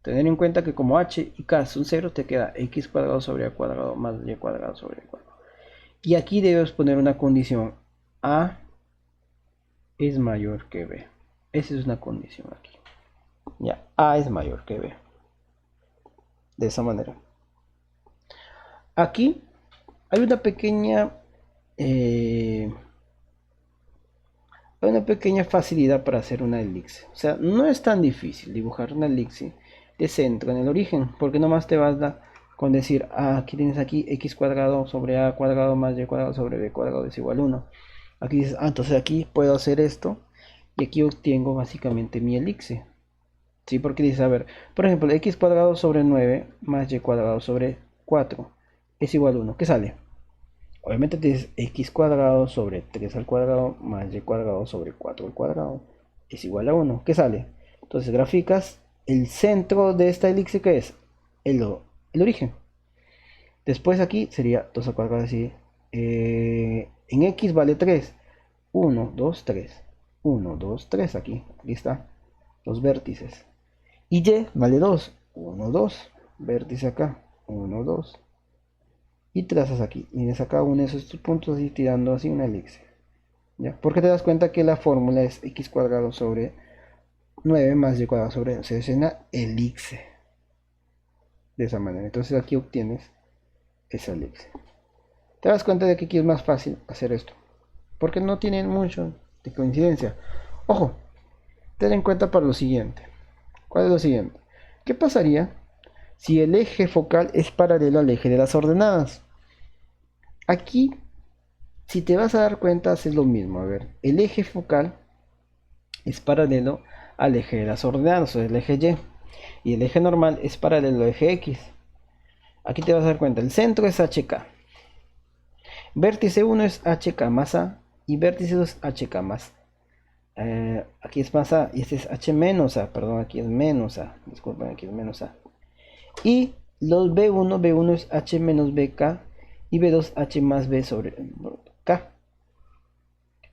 tener en cuenta que como H y K son 0, te queda X cuadrado sobre A cuadrado más Y cuadrado sobre B cuadrado. Y aquí debes poner una condición. A es mayor que B. Esa es una condición aquí. Ya, A es mayor que B. De esa manera. Aquí hay una pequeña facilidad para hacer una elipse. O sea, no es tan difícil dibujar una elipse de centro en el origen, porque nomás te basta con decir, aquí tienes aquí x cuadrado sobre a cuadrado más y cuadrado sobre b cuadrado es igual a 1. Aquí dices, entonces aquí puedo hacer esto y aquí obtengo básicamente mi elipse. ¿Sí? Porque dices, a ver, por ejemplo, x cuadrado sobre 9 más y cuadrado sobre 4 es igual a 1. ¿Qué sale? Obviamente tienes x cuadrado sobre 3 al cuadrado más y cuadrado sobre 4 al cuadrado es igual a 1. ¿Qué sale? Entonces graficas el centro de esta elipse, que es el origen. Después aquí sería 2 al cuadrado, así. En x vale 3. 1, 2, 3. 1, 2, 3 aquí. Aquí está. Los vértices. Y y vale 2. 1, 2. Vértice acá. 1, 2. Y trazas aquí. Y de acá uno de esos puntos y tirando así una elipse. ¿Ya? Porque te das cuenta que la fórmula es x cuadrado sobre 9 más y cuadrado sobre 2. Es una elipse. De esa manera. Entonces aquí obtienes esa elipse. Te das cuenta de que aquí es más fácil hacer esto. Porque no tienen mucho de coincidencia. Ojo. Ten en cuenta para lo siguiente. ¿Cuál es lo siguiente? ¿Qué pasaría si el eje focal es paralelo al eje de las ordenadas? Aquí, si te vas a dar cuenta, haces lo mismo. A ver, el eje focal es paralelo al eje de las ordenadas, o el eje Y. Y el eje normal es paralelo al eje X. Aquí te vas a dar cuenta, el centro es HK. Vértice 1 es HK más A y vértice 2 es HK más aquí es más A y este es H menos A, perdón, aquí es menos A, disculpen, aquí es menos A. Y los B1 es H menos BK y B2 H más B sobre K.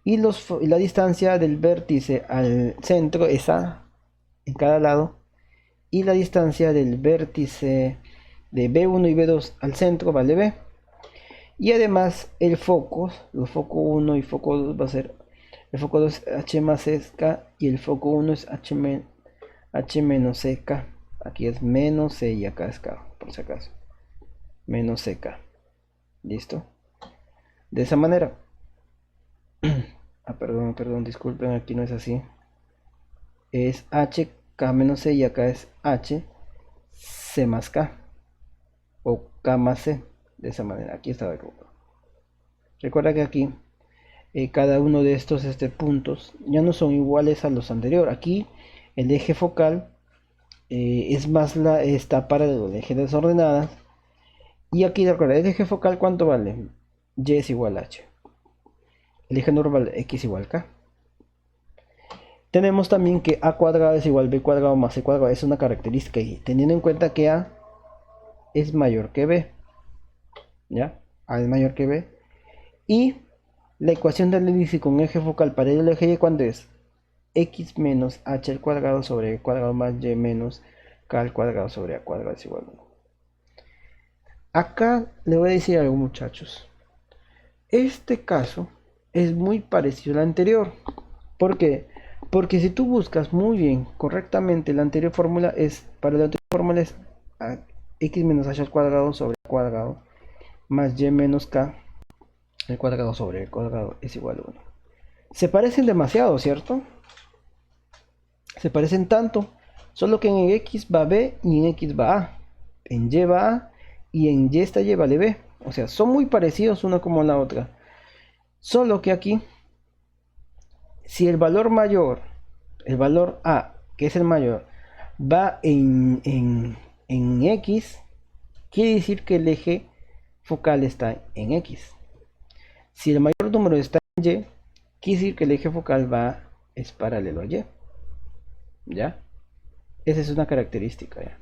Y la distancia del vértice al centro es A en cada lado. Y la distancia del vértice de B1 y B2 al centro vale B. Y además el foco, los foco 1 y foco 2 va a ser, el foco 2 es H más K y el foco 1 es H menos K. Aquí es menos C y acá es K, por si acaso. Menos CK. ¿Listo? De esa manera. Perdón, disculpen, aquí no es así. Es H, K menos C y acá es H, C más K. O K más C. De esa manera, aquí estaba equivocado. Recuerda que aquí cada uno de estos puntos ya no son iguales a los anteriores. Aquí el eje focal es más está paralelo al eje de las ordenadas. Y aquí recuerda, el eje focal ¿cuánto vale? Y es igual a H. El eje normal X igual K. Tenemos también que A cuadrado es igual a B cuadrado más C cuadrado. Es una característica y teniendo en cuenta que A es mayor que B. ¿Ya? A es mayor que B. Y la ecuación del índice con eje focal para el eje Y, ¿cuánto es? X menos H al cuadrado sobre E cuadrado más Y menos K al cuadrado sobre A cuadrado es igual a 1. Acá le voy a decir algo, muchachos. Este caso es muy parecido al anterior. ¿Por qué? Porque si tú buscas muy bien, correctamente, la anterior fórmula es, para la anterior fórmula es X menos H al cuadrado sobre A cuadrado más Y menos K al cuadrado sobre el cuadrado es igual a 1. Se parecen demasiado, ¿cierto? Se parecen tanto, solo que en X va B y en X va A. En Y va A y en Y esta Y vale B. O sea, son muy parecidos una como la otra. Solo que aquí, si el valor mayor, el valor A, que es el mayor, va en X, quiere decir que el eje focal está en X. Si el mayor número está en Y, quiere decir que el eje focal es paralelo a Y. ¿Ya? Esa es una característica, ¿ya?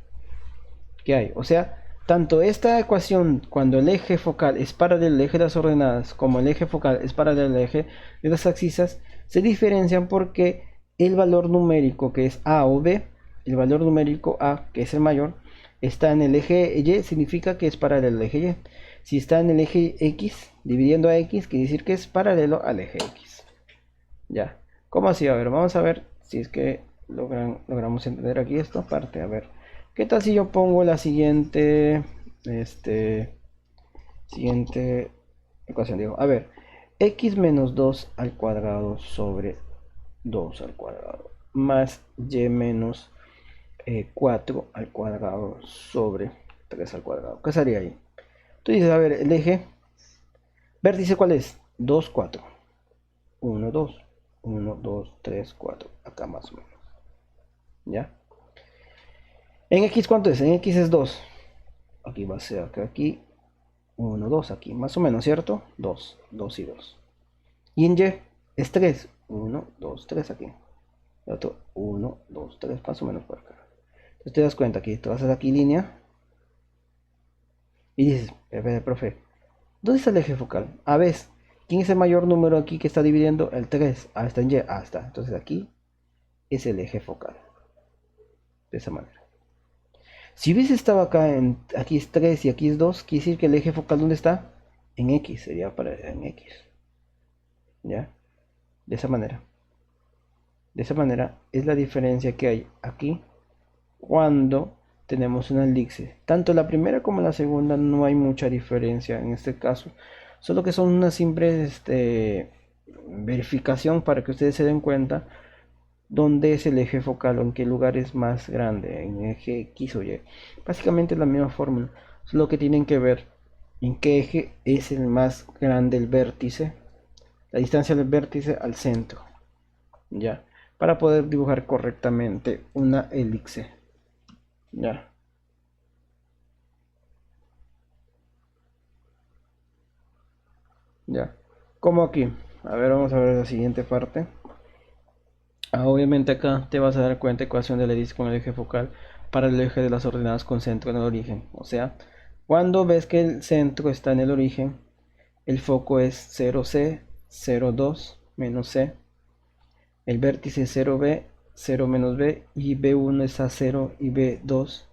Que hay. O sea, tanto esta ecuación, cuando el eje focal es paralelo al eje de las ordenadas, como el eje focal es paralelo al eje de las abscisas, se diferencian porque el valor numérico que es A o B, el valor numérico A, que es el mayor, está en el eje Y, significa que es paralelo al eje Y. Si está en el eje X, dividiendo a X, quiere decir que es paralelo al eje X. Ya. ¿Cómo así? A ver, vamos a ver si es que logramos entender aquí esta parte. A ver, ¿qué tal si yo pongo la siguiente siguiente ecuación? Digo, a ver, X menos 2 al cuadrado sobre 2 al cuadrado más Y menos 4 al cuadrado sobre 3 al cuadrado. ¿Qué sería ahí? Tú dices, a ver, el eje vértice, ¿cuál es? 2, 4. 1, 2. 1, 2, 3, 4. Acá más o menos. ¿Ya? En X, ¿cuánto es? En X es 2. Aquí va a ser acá, aquí. 1, 2, aquí. Más o menos, ¿cierto? 2. 2 y 2. Y en Y es 3. 1, 2, 3 aquí. El otro 1, 2, 3. Más o menos por acá. Entonces te das cuenta que tú haces aquí línea. Y dices, profe, ¿dónde está el eje focal? A ver, ¿quién es el mayor número aquí que está dividiendo? El 3. Ah, está en Y. Ah, está. Entonces aquí es el eje focal. De esa manera. Si hubiese estado acá, aquí es 3 y aquí es 2, quiere decir que el eje focal ¿dónde está? En X, sería para en X. ¿Ya? De esa manera. De esa manera es la diferencia que hay aquí cuando tenemos una elipse. Tanto la primera como la segunda no hay mucha diferencia en este caso. Solo que son una simple verificación para que ustedes se den cuenta dónde es el eje focal o en qué lugar es más grande, en eje X o Y. Básicamente es la misma fórmula, solo que tienen que ver en qué eje es el más grande el vértice, la distancia del vértice al centro, ya, para poder dibujar correctamente una elipse, ya. Ya, como aquí. A ver, vamos a ver la siguiente parte. Obviamente acá te vas a dar cuenta ecuación de la elipse con el eje focal para el eje de las ordenadas con centro en el origen. O sea, cuando ves que el centro está en el origen, el foco es 0C, 0,2 menos C. El vértice es 0B, 0 menos B y B1 es A0 y B2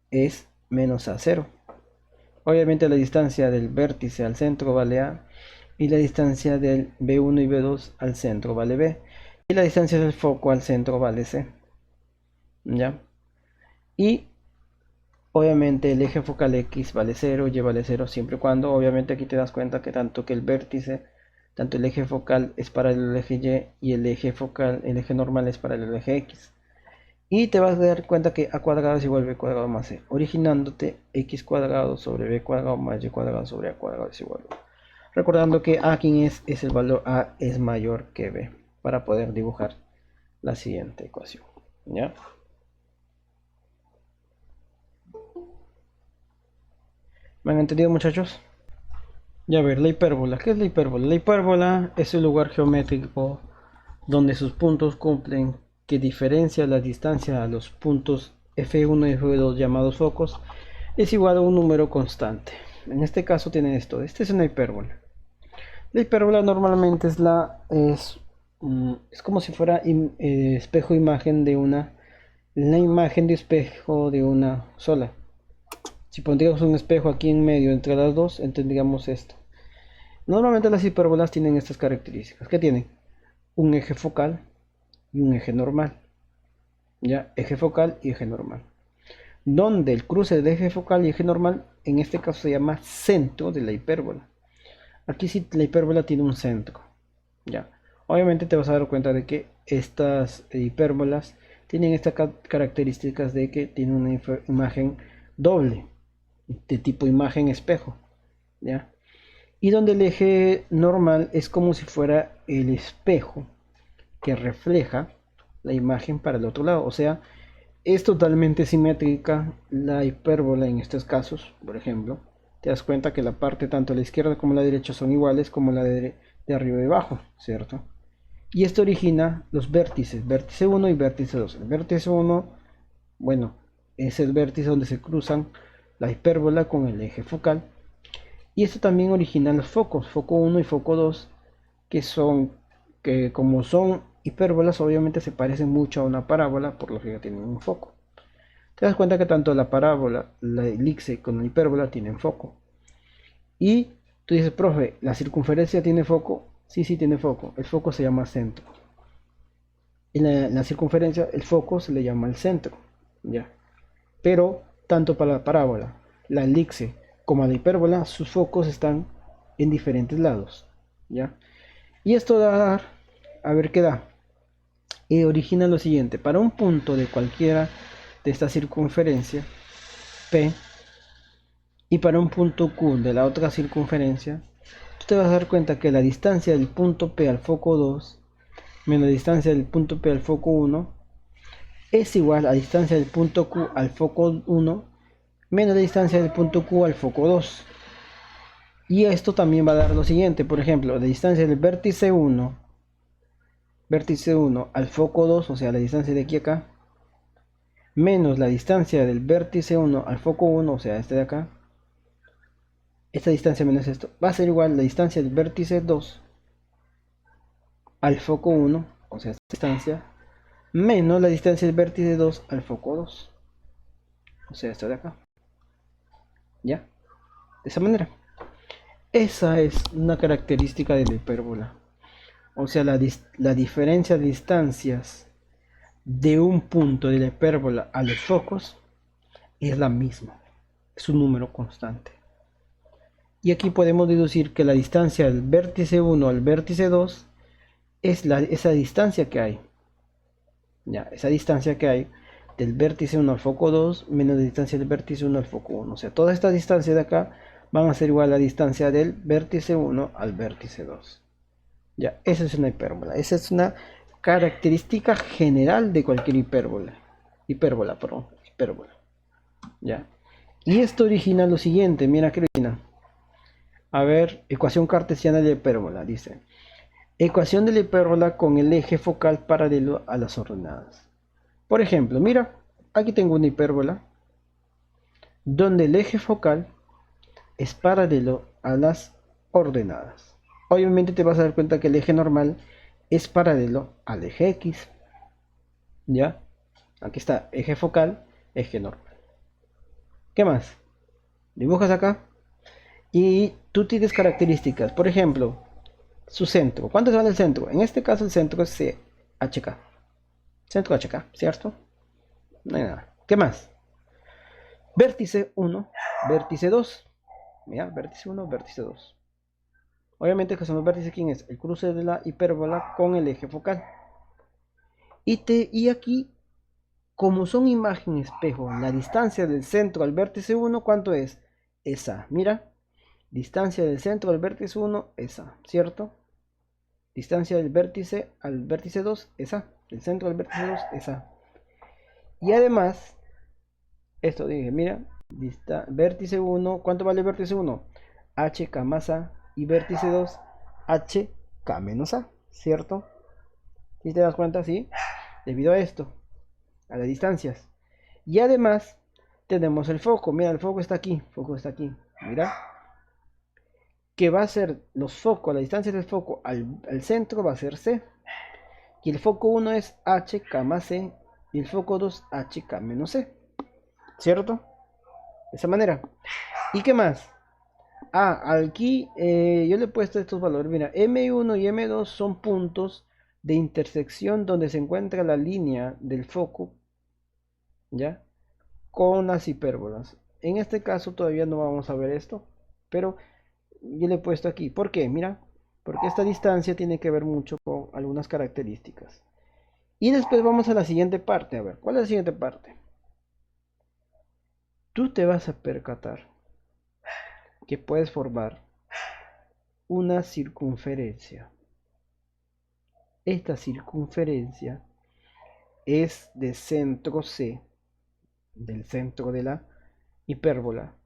es menos A0. Obviamente la distancia del vértice al centro vale A, y la distancia del B1 y B2 al centro vale B, y la distancia del foco al centro vale C. ¿Ya? Y obviamente el eje focal X vale 0, Y vale 0, siempre y cuando, obviamente aquí te das cuenta que tanto que el vértice, tanto el eje focal es para el eje Y, y el eje focal, el eje normal es para el eje X. Y te vas a dar cuenta que A cuadrado es igual a B cuadrado más C, originándote X cuadrado sobre B cuadrado más Y cuadrado sobre A cuadrado es igual a. Recordando que A aquí es el valor A es mayor que B, para poder dibujar la siguiente ecuación. ¿Ya? ¿Me han entendido, muchachos? Ya ver, la hipérbola. ¿Qué es la hipérbola? La hipérbola es el lugar geométrico donde sus puntos cumplen, que diferencia la distancia a los puntos F1 y F2 llamados focos, es igual a un número constante. En este caso tiene esto. Esta es una hipérbola. La hipérbola normalmente es como si fuera espejo imagen de la imagen de espejo de una sola. Si pondríamos un espejo aquí en medio entre las dos, entenderíamos esto. Normalmente las hipérbolas tienen estas características. ¿Qué tienen? Un eje focal y un eje normal. ¿Ya? Eje focal y eje normal. Donde el cruce de eje focal y eje normal, en este caso se llama centro de la hipérbola. Aquí sí la hipérbola tiene un centro. ¿Ya? Obviamente te vas a dar cuenta de que estas hipérbolas tienen estas características de que tienen una imagen doble, de tipo imagen espejo. ¿Ya? Y donde el eje normal es como si fuera el espejo que refleja la imagen para el otro lado. O sea, es totalmente simétrica la hipérbola en estos casos. Por ejemplo, te das cuenta que la parte tanto a la izquierda como a la derecha son iguales como la de arriba y abajo, ¿cierto? Y esto origina los vértices, vértice 1 y vértice 2. El vértice 1, bueno, es el vértice donde se cruzan la hipérbola con el eje focal. Y esto también origina los focos, foco 1 y foco 2, que como son hipérbolas, obviamente se parecen mucho a una parábola, por lo que ya tienen un foco. Te das cuenta que tanto la parábola, la elipse con la hipérbola tienen foco. Y tú dices, profe, ¿la circunferencia tiene foco? Sí, sí tiene foco. El foco se llama centro. En la circunferencia, el foco se le llama el centro. ¿Ya? Pero tanto para la parábola, la elipse como la hipérbola, sus focos están en diferentes lados. ¿Ya? Y esto da, a ver qué da. Y origina lo siguiente: para un punto de cualquiera de esta circunferencia, P, y para un punto Q de la otra circunferencia, tú te vas a dar cuenta que la distancia del punto P al foco 2 menos la distancia del punto P al foco 1 es igual a la distancia del punto Q al foco 1 menos la distancia del punto Q al foco 2. Y esto también va a dar lo siguiente: por ejemplo, la distancia del vértice 1 al foco 2, o sea, la distancia de aquí a acá, menos la distancia del vértice 1 al foco 1, o sea, este de acá, esta distancia menos esto, va a ser igual a la distancia del vértice 2 al foco 1, o sea, esta distancia, menos la distancia del vértice 2 al foco 2, o sea, esta de acá. ¿Ya? De esa manera. Esa es una característica de la hipérbola. O sea, la diferencia de distancias de un punto de la hipérbola a los focos es la misma. Es un número constante. Y aquí podemos deducir que la distancia del vértice 1 al vértice 2 es esa distancia que hay. Ya, esa distancia que hay del vértice 1 al foco 2 menos la distancia del vértice 1 al foco 1. O sea, toda esta distancia de acá van a ser igual a la distancia del vértice 1 al vértice 2. Ya, esa es una hipérbola. Esa es una característica general de cualquier hipérbola. Hipérbola. Ya. Y esto origina lo siguiente. Mira que origina. A ver, ecuación cartesiana de la hipérbola. Dice: ecuación de la hipérbola con el eje focal paralelo a las ordenadas. Por ejemplo, mira, aquí tengo una hipérbola donde el eje focal es paralelo a las ordenadas. Obviamente te vas a dar cuenta que el eje normal es paralelo al eje X. ¿Ya? Aquí está, eje focal, eje normal. ¿Qué más? Dibujas acá Y tú tienes características, por ejemplo, su centro. ¿Cuánto se vale el centro? En este caso el centro es CHK. Centro HK, ¿cierto? No hay nada. ¿Qué más? Vértice 1, vértice 2. Mira, vértice 1, vértice 2. Obviamente que son los vértices, ¿quién es? El cruce de la hipérbola con el eje focal. Y aquí, como son imagen espejo, la distancia del centro al vértice 1, ¿cuánto es? Esa, mira. Distancia del centro al vértice 1, esa, ¿cierto? Distancia del vértice al vértice 2, esa. Del centro al vértice 2, esa. Y además, esto dije, mira, vértice 1, ¿cuánto vale el vértice 1? HK más A. Y vértice 2, HK menos A, ¿cierto? Si te das cuenta, sí, debido a esto, a las distancias. Y además, tenemos el foco, mira, el foco está aquí, mira. Que va a ser los focos, la distancia del foco al centro va a ser C. Y el foco 1 es HK más C y el foco 2 HK menos C. ¿Cierto? De esa manera. ¿Y qué más? Aquí yo le he puesto estos valores. Mira, M1 y M2 son puntos de intersección donde se encuentra la línea del foco, ¿ya? Con las hipérbolas. En este caso todavía no vamos a ver esto, pero yo le he puesto aquí. ¿Por qué? Mira, porque esta distancia tiene que ver mucho con algunas características. Y después vamos a la siguiente parte. A ver, ¿cuál es la siguiente parte? Tú te vas a percatar que puedes formar una circunferencia. Esta circunferencia es de centro C, del centro de la hipérbola,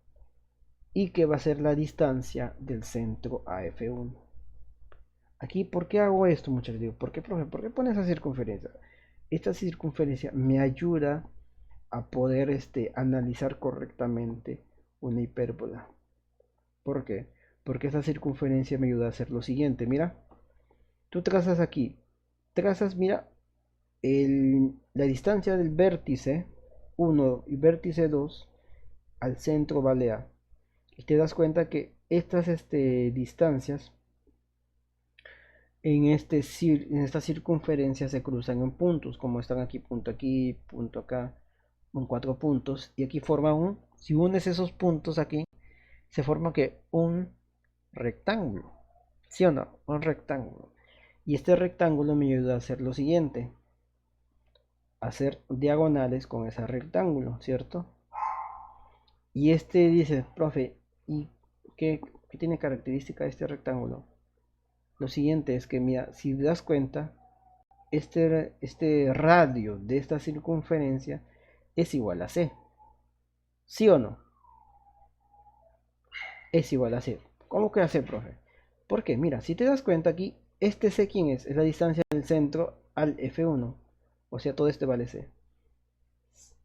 y que va a ser la distancia del centro a F1. Aquí, ¿por qué hago esto, muchachos? Digo, ¿por qué, profe? ¿Por qué pone esa circunferencia? Esta circunferencia me ayuda a poder analizar correctamente una hipérbola. ¿Por qué? Porque esta circunferencia me ayuda a hacer lo siguiente. Mira, tú trazas aquí, mira, la distancia del vértice 1 y vértice 2 al centro vale A. Y te das cuenta que estas distancias en esta circunferencia se cruzan en puntos, como están aquí, punto acá, con 4 puntos. Y aquí forma si unes esos puntos aquí, se forma que un rectángulo. ¿Sí o no? Un rectángulo. Y este rectángulo me ayuda a hacer lo siguiente. Hacer diagonales con ese rectángulo, ¿cierto? Y dice, profe, ¿y qué tiene característica este rectángulo? Lo siguiente es que, mira, si te das cuenta, este radio de esta circunferencia es igual a C. ¿Sí o no? Es igual a C. ¿Cómo que a C, profe? Porque, mira, si te das cuenta aquí, este C, ¿quién es? Es la distancia del centro al F1. O sea, todo este vale C.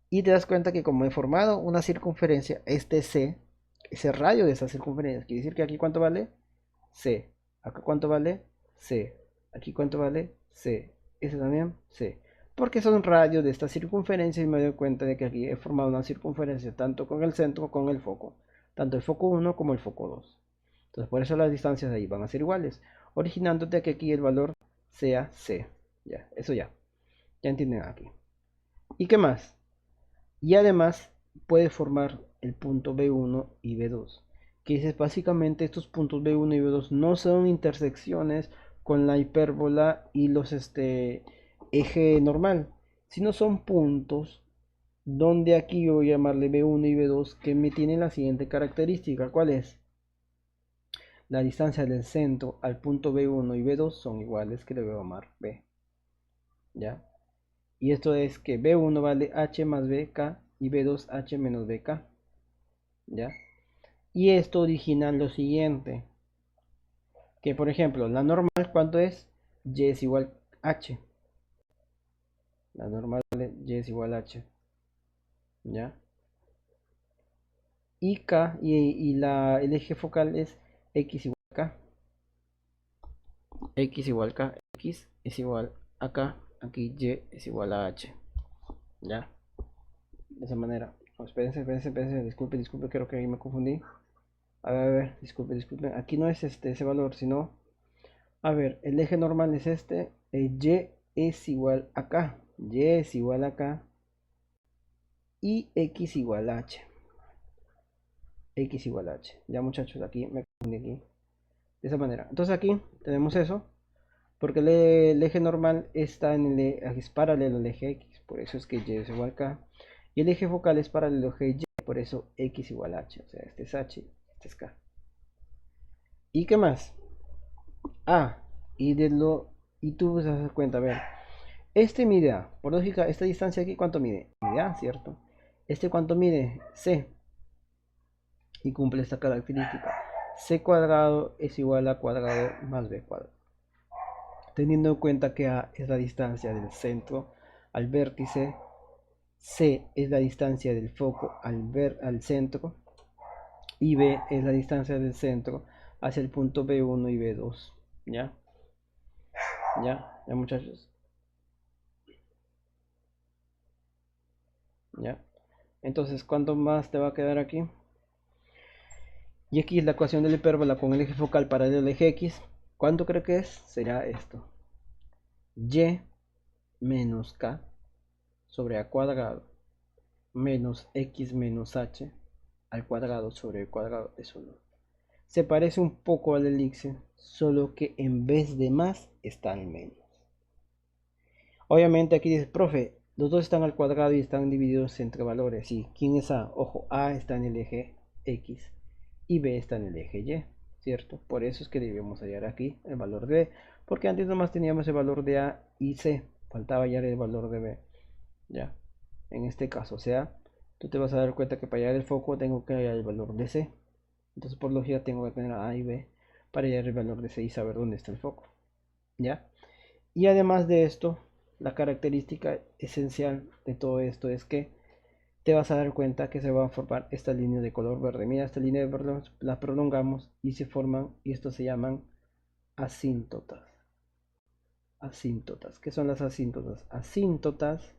Y te das cuenta que como he formado una circunferencia, este C, ese radio de esa circunferencia, quiere decir que aquí cuánto vale C. Acá cuánto vale C. Aquí cuánto vale C. Ese también C. Porque son radios de esta circunferencia y me doy cuenta de que aquí he formado una circunferencia tanto con el centro como con el foco. Tanto el foco 1 como el foco 2. Entonces por eso las distancias de ahí van a ser iguales. Originándote que aquí el valor sea C. Ya, eso ya. Ya entienden aquí. ¿Y qué más? Y además puede formar el punto B1 y B2. Que dices, básicamente estos puntos B1 y B2 no son intersecciones con la hipérbola y los eje normal, sino son puntos donde aquí yo voy a llamarle B1 y B2 que me tienen la siguiente característica. ¿Cuál es? La distancia del centro al punto B1 y B2 son iguales, que le voy a llamar B. ¿Ya? Y esto es que B1 vale H más BK y B2 H menos BK. ¿Ya? Y esto origina lo siguiente. Que por ejemplo, la normal, ¿cuánto es? Y es igual a H. La normal vale Y es igual a H. ¿Ya? Y K el eje focal es X igual a K. X igual a K. X es igual a K. Aquí Y es igual a H. ¿Ya? De esa manera. Oh, espérense, disculpe, creo que ahí me confundí. A ver, disculpen. Aquí no es ese valor, sino... A ver, el eje normal es este. Y es igual a acá. Y es igual a acá. Y X igual a H. X igual a H. Ya muchachos, aquí me confundí aquí. De esa manera. Entonces aquí tenemos eso. Porque el eje normal está en es paralelo al eje X. Por eso es que Y es igual a K. Y el eje focal es paralelo al eje Y. Por eso X igual a H. O sea, este es H, este es K. ¿Y qué más? Ah, y tú vas a dar cuenta, a ver. Este mide A. Por lógica, esta distancia aquí, ¿cuánto mide? Mide A, ¿cierto? Este cuánto mide C. Y cumple esta característica. C cuadrado es igual a cuadrado más B cuadrado. Teniendo en cuenta que A es la distancia del centro al vértice, C es la distancia del foco al centro y B es la distancia del centro hacia el punto B1 y B2. ¿Ya? ¿Ya muchachos? ¿Ya? Entonces, ¿cuánto más te va a quedar aquí? Y aquí es la ecuación de la hipérbola con el eje focal paralelo al eje X. ¿Cuánto creo que es? Será esto. Y menos K sobre A cuadrado menos X menos H al cuadrado sobre el cuadrado es 1. Se parece un poco al elixir, solo que en vez de más está el menos. Obviamente aquí dice, profe, los dos están al cuadrado y están divididos entre valores. Sí, ¿quién es A? Ojo, A está en el eje X y B está en el eje Y, ¿cierto? Por eso es que debemos hallar aquí el valor de B, porque antes nomás teníamos el valor de A y C, faltaba hallar el valor de B, ¿ya? En este caso, o sea, tú te vas a dar cuenta que para hallar el foco tengo que hallar el valor de C. Entonces por lógica tengo que tener A y B para hallar el valor de C y saber dónde está el foco, ¿ya? Y además de esto, la característica esencial de todo esto es que te vas a dar cuenta que se va a formar esta línea de color verde. Mira, esta línea de verde la prolongamos y se forman, y estos se llaman asíntotas. Asíntotas. ¿Qué son las asíntotas? Asíntotas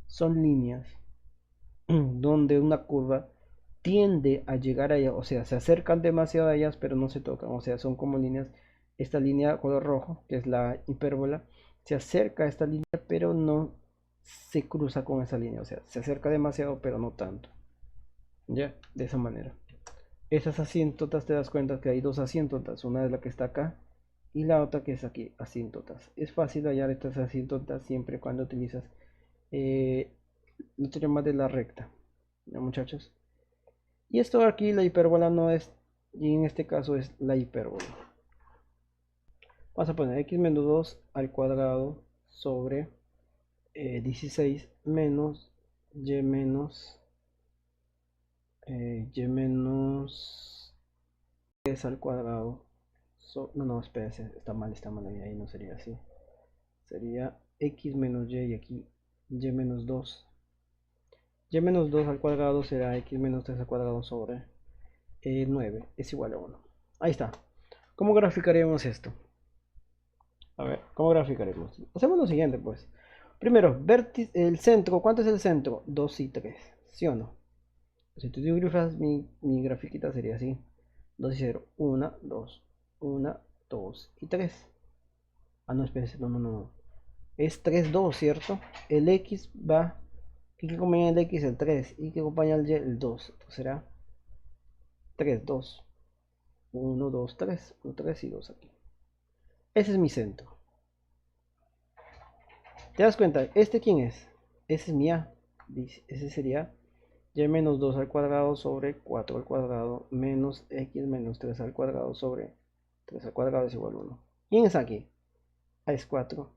son líneas donde una curva tiende a llegar a ella, o sea, se acercan demasiado a ellas, pero no se tocan, o sea, son como líneas. Esta línea color rojo, que es la hipérbola, se acerca a esta línea, pero no se cruza con esa línea, o sea, se acerca demasiado, pero no tanto. Ya, de esa manera. Esas asíntotas te das cuenta que hay dos asíntotas, una es la que está acá y la otra que es aquí, asíntotas. Es fácil hallar estas asíntotas siempre cuando utilizas el teorema de la recta, ¿ya, muchachos? Y esto aquí, la hipérbola no es, y en este caso es la hipérbola. Vamos a poner x menos 2 al cuadrado sobre 16 menos y menos y menos 3 al cuadrado. No, espérense, está mal ahí no sería así. Sería x menos y aquí y menos 2. Y menos 2 al cuadrado será x menos 3 al cuadrado sobre 9 es igual a 1. Ahí está. ¿Cómo graficaremos esto? A ver, ¿cómo graficaremos? Hacemos lo siguiente, pues. Primero, el centro. ¿Cuánto es el centro? 2 y 3. ¿Sí o no? Si tú dibujas mi grafiquita sería así. 2 y 0. 1, 2. 1, 2 y 3. Ah, no, espérense. No. Es 3, 2, ¿cierto? El X va... ¿Qué acompaña el X? El 3. ¿Y qué acompaña el Y? El 2. Entonces será 3, 2. 1, 2, 3. 1, 3 y 2 aquí. Ese es mi centro. ¿Te das cuenta? ¿Este quién es? Ese es mi A. Ese sería y menos 2 al cuadrado sobre 4 al cuadrado menos x menos 3 al cuadrado sobre 3 al cuadrado es igual a 1. ¿Quién es aquí? A es 4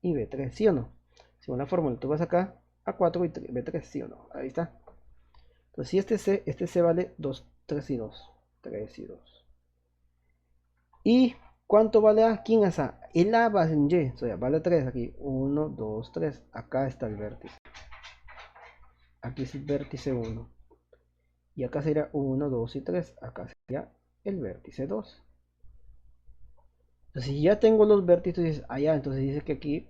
y B3, ¿sí o no? Según la fórmula, tú vas acá a 4 y B3, ¿sí o no? Ahí está. Entonces, si este C vale 2, 3 y 2. 3 y 2. ¿Y cuánto vale A? ¿Quién es A? El A va en Y, o sea, vale 3 aquí. 1, 2, 3. Acá está el vértice. Aquí es el vértice 1. Y acá sería 1, 2 y 3. Acá sería el vértice 2. Entonces, si ya tengo los vértices allá, entonces dice que aquí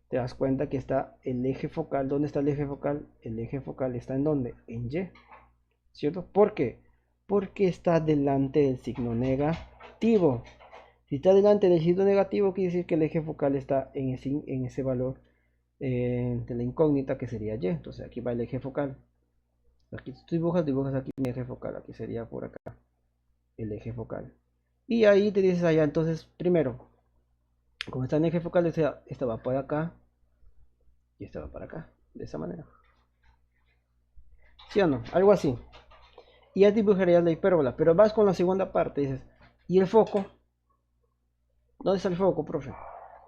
te das cuenta que está el eje focal. ¿Dónde está el eje focal? El eje focal está en dónde? En Y. ¿Cierto? ¿Por qué? porque está delante del signo negativo. Si está delante del signo negativo, quiere decir que el eje focal está en ese valor de la incógnita, que sería y. Entonces aquí va el eje focal. Aquí tú dibujas aquí mi eje focal. Aquí sería por acá el eje focal. Y ahí te dices allá, entonces primero, como está en eje focal, esta va por acá y esta va para acá, de esa manera. ¿Sí o no? Algo así. Y ya dibujarías la hipérbola, pero vas con la segunda parte, dices, ¿y el foco? ¿Dónde está el foco, profe?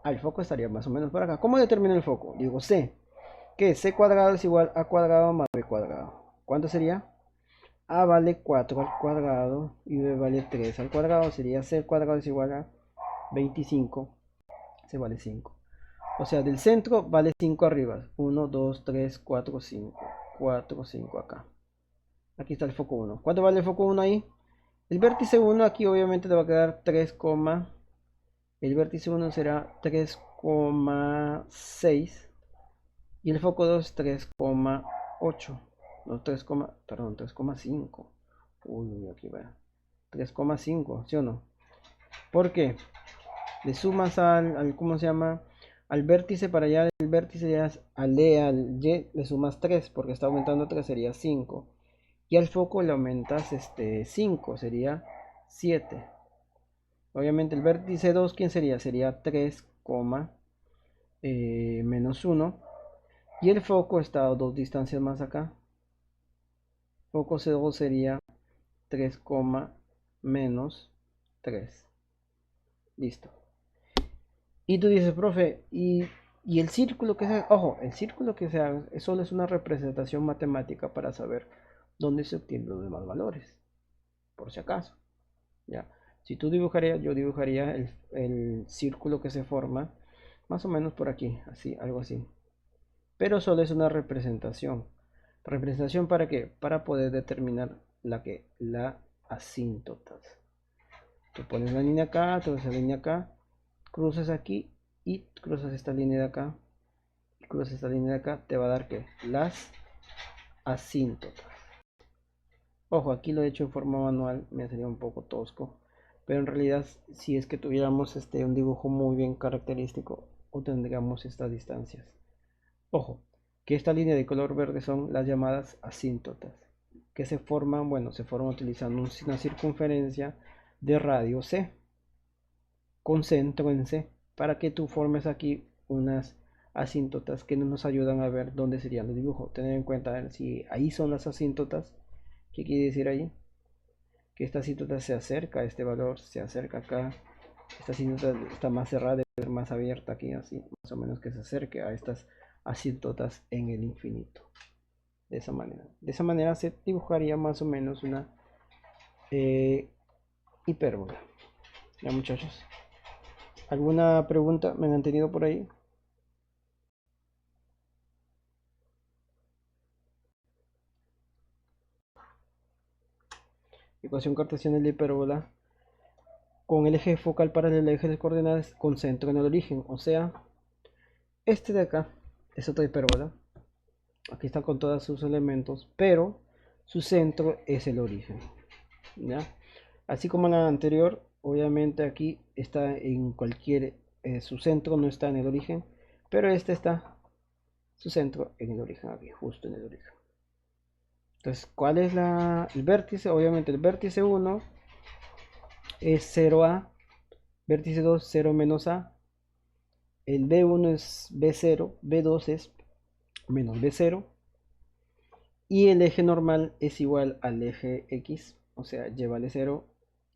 El foco estaría más o menos por acá. ¿Cómo determino el foco? Digo C, que C cuadrado es igual a cuadrado más B cuadrado. ¿Cuánto sería? A vale 4 al cuadrado y B vale 3 al cuadrado. Sería C al cuadrado es igual a 25. C vale 5. O sea, del centro vale 5 arriba. 1, 2, 3, 4, 5. 4, 5 acá. Aquí está el foco 1. ¿Cuánto vale el foco 1 ahí? El vértice 1 aquí obviamente te va a quedar 3, el vértice 1 será 3,6 y el foco 2 3,8. No, 3, perdón, 3,5. Uy, aquí va. 3,5, ¿sí o no? ¿Por qué? Le sumas ¿cómo se llama? Al vértice para allá, el vértice ya al Y le sumas 3, porque está aumentando 3, sería 5. Y al foco le aumentas 5, sería 7. Obviamente el vértice 2, ¿quién sería? Sería 3, menos 1. Y el foco está a 2 distancias más acá. Foco C2 sería 3, menos 3. Listo. Y tú dices, profe, y el círculo que se... Ojo, el círculo que se haga solo es una representación matemática para saber dónde se obtienen los demás valores. Por si acaso. ¿Ya? Si tú dibujarías, yo dibujaría el círculo que se forma más o menos por aquí, así, algo así. Pero solo es una representación. ¿Representación para qué? Para poder determinar la asíntota. Tú pones la línea acá, tú pones la línea acá, cruzas aquí y cruzas esta línea de acá. Y cruzas esta línea de acá, te va a dar ¿qué? Las asíntotas. Ojo, aquí lo he hecho en forma manual, me sería un poco tosco. Pero en realidad, si es que tuviéramos un dibujo muy bien característico, obtendríamos estas distancias. Ojo, que esta línea de color verde son las llamadas asíntotas, que se forman, bueno, se forman utilizando una circunferencia de radio C, con centro en C, para que tú formes aquí unas asíntotas que nos ayudan a ver dónde serían los dibujos. Tener en cuenta si ahí son las asíntotas, ¿qué quiere decir ahí? Que esta asíntota se acerca a este valor, se acerca acá. Esta asíntota está más cerrada, debe ser más abierta aquí, así, más o menos que se acerque a estas asíntotas en el infinito. De esa manera. De esa manera se dibujaría más o menos una hipérbola. Ya, muchachos. ¿Alguna pregunta me han tenido por ahí? Ecuación cartesiana de la hipérbola con el eje focal paralelo al eje de coordenadas con centro en el origen. O sea, este de acá es otra hipérbola. Aquí está con todos sus elementos, pero su centro es el origen. ¿Ya? Así como en la anterior, obviamente aquí está en cualquier... su centro no está en el origen, pero este está su centro en el origen, aquí, justo en el origen. Entonces, ¿cuál es el vértice? Obviamente el vértice 1 es 0A, vértice 2 0 menos A, el B1 es B0, B2 es menos B0, y el eje normal es igual al eje X, o sea, y vale 0,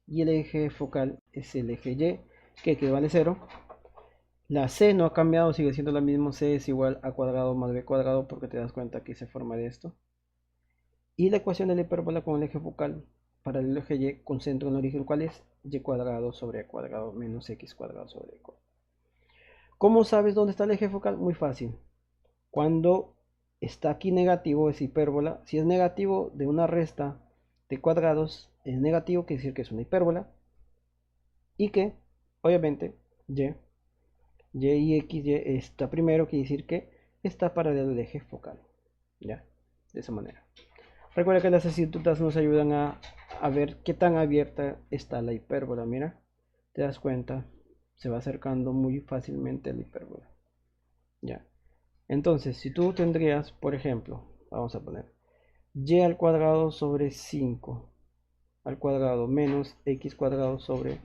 y el eje focal es el eje Y, que equivale 0. La C no ha cambiado, sigue siendo la misma, C es igual a cuadrado más B cuadrado, porque te das cuenta que se forma de esto. Y la ecuación de la hipérbola con el eje focal para el eje Y con centro en origen, ¿cuál es? Y cuadrado sobre A cuadrado menos X cuadrado sobre Y cuadrado. ¿Cómo sabes dónde está el eje focal? Muy fácil. Cuando está aquí negativo es hipérbola. Si es negativo de una resta de cuadrados, es negativo, quiere decir que es una hipérbola. Y que, obviamente, y X, Y está primero, quiere decir que está paralelo al eje focal. ¿Ya? De esa manera. Recuerda que las asíntotas nos ayudan a a ver qué tan abierta está la hipérbola. Mira, te das cuenta, se va acercando muy fácilmente a la hipérbola. Ya. Entonces, si tú tendrías, por ejemplo, vamos a poner y al cuadrado sobre 5 al cuadrado menos x cuadrado sobre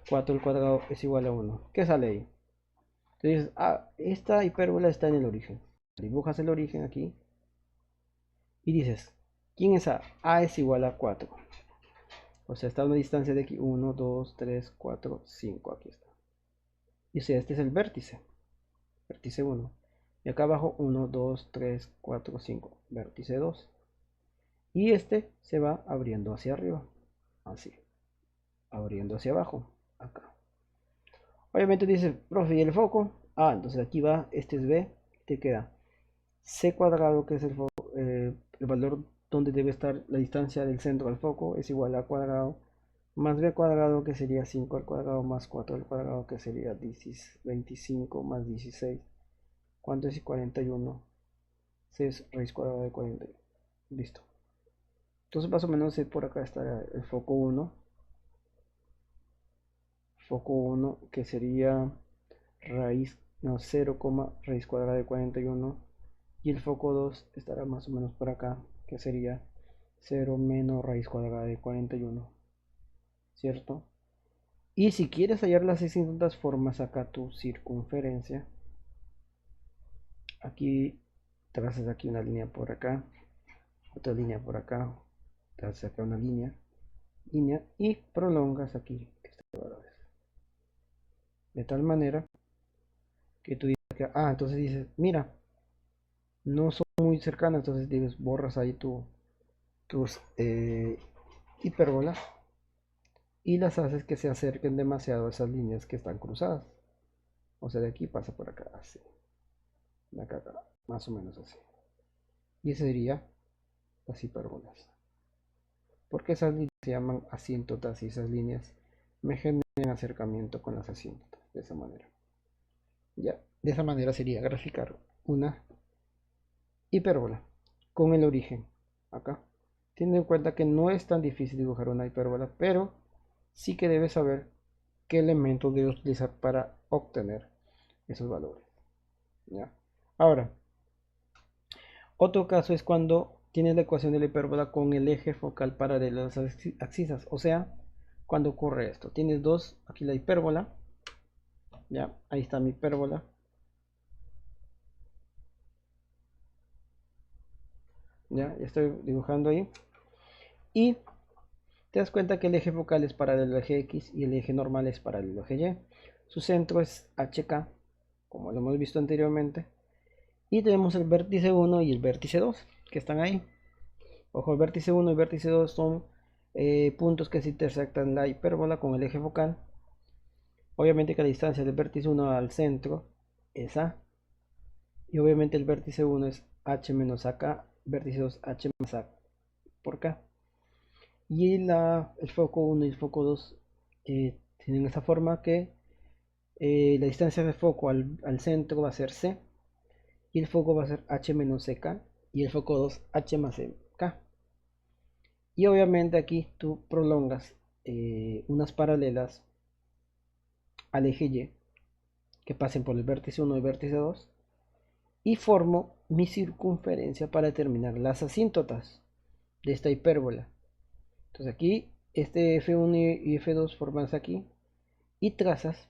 4 al cuadrado es igual a 1. ¿Qué sale ahí? Entonces, esta hipérbola está en el origen. Dibujas el origen aquí y dices, ¿quién es A? A es igual a 4. O sea, está a una distancia de aquí 1, 2, 3, 4, 5. Aquí está. Y o sea, este es el vértice. Vértice 1. Y acá abajo 1, 2, 3, 4, 5. Vértice 2. Y este se va abriendo hacia arriba. Así. Abriendo hacia abajo. Acá. Obviamente dices, profe, ¿y el foco? Entonces aquí va, este es B. Te queda C cuadrado, que es el valor donde debe estar la distancia del centro al foco, es igual a cuadrado, más B cuadrado, que sería 5 al cuadrado, más 4 al cuadrado, que sería 25 más 16. ¿Cuánto es 41? 6 raíz cuadrada de 41. Listo. Entonces más o menos por acá está el foco 1. Foco 1 que sería raíz, no, 0, raíz cuadrada de 41. Y el foco 2 estará más o menos por acá, que sería 0 menos raíz cuadrada de 41. ¿Cierto? Y si quieres hallar las distintas formas, acá tu circunferencia. Aquí trazas aquí una línea por acá, otra línea por acá, trazas acá una línea y prolongas aquí este valor. De tal manera que tú dices que, entonces dices, mira, no son muy cercanas, entonces dices, borras ahí tus hipérbolas y las haces que se acerquen demasiado a esas líneas que están cruzadas. O sea, de aquí pasa por acá, así. De acá, más o menos así. Y ese sería las hipérbolas. Porque esas líneas se llaman asíntotas y esas líneas me generan acercamiento con las asíntotas. De esa manera. Ya, de esa manera sería graficar una hipérbola con el origen acá. Teniendo en cuenta que no es tan difícil dibujar una hipérbola, pero sí que debes saber qué elementos debes utilizar para obtener esos valores. ¿Ya? Ahora, otro caso es cuando tienes la ecuación de la hipérbola con el eje focal paralelo a las axisas. O sea, cuando ocurre esto, tienes dos, aquí la hipérbola, ya, ahí está mi hipérbola. Ya estoy dibujando ahí. Y te das cuenta que el eje focal es paralelo al eje X y el eje normal es paralelo al eje Y. Su centro es HK, como lo hemos visto anteriormente. Y tenemos el vértice 1 y el vértice 2, que están ahí. Ojo, el vértice 1 y el vértice 2 son puntos que se intersectan la hipérbola con el eje focal. Obviamente que la distancia del vértice 1 al centro es A. Y obviamente el vértice 1 es H menos AK, vértice 2 H más A por K. Y el foco 1 y el foco 2 tienen esta forma que la distancia de foco al centro va a ser C y el foco va a ser H menos CK y el foco 2 H más CK. Y obviamente aquí tú prolongas unas paralelas al eje Y que pasen por el vértice 1 y el vértice 2 y formo mi circunferencia para determinar las asíntotas de esta hipérbola. Entonces aquí este F1 y F2 formas aquí y trazas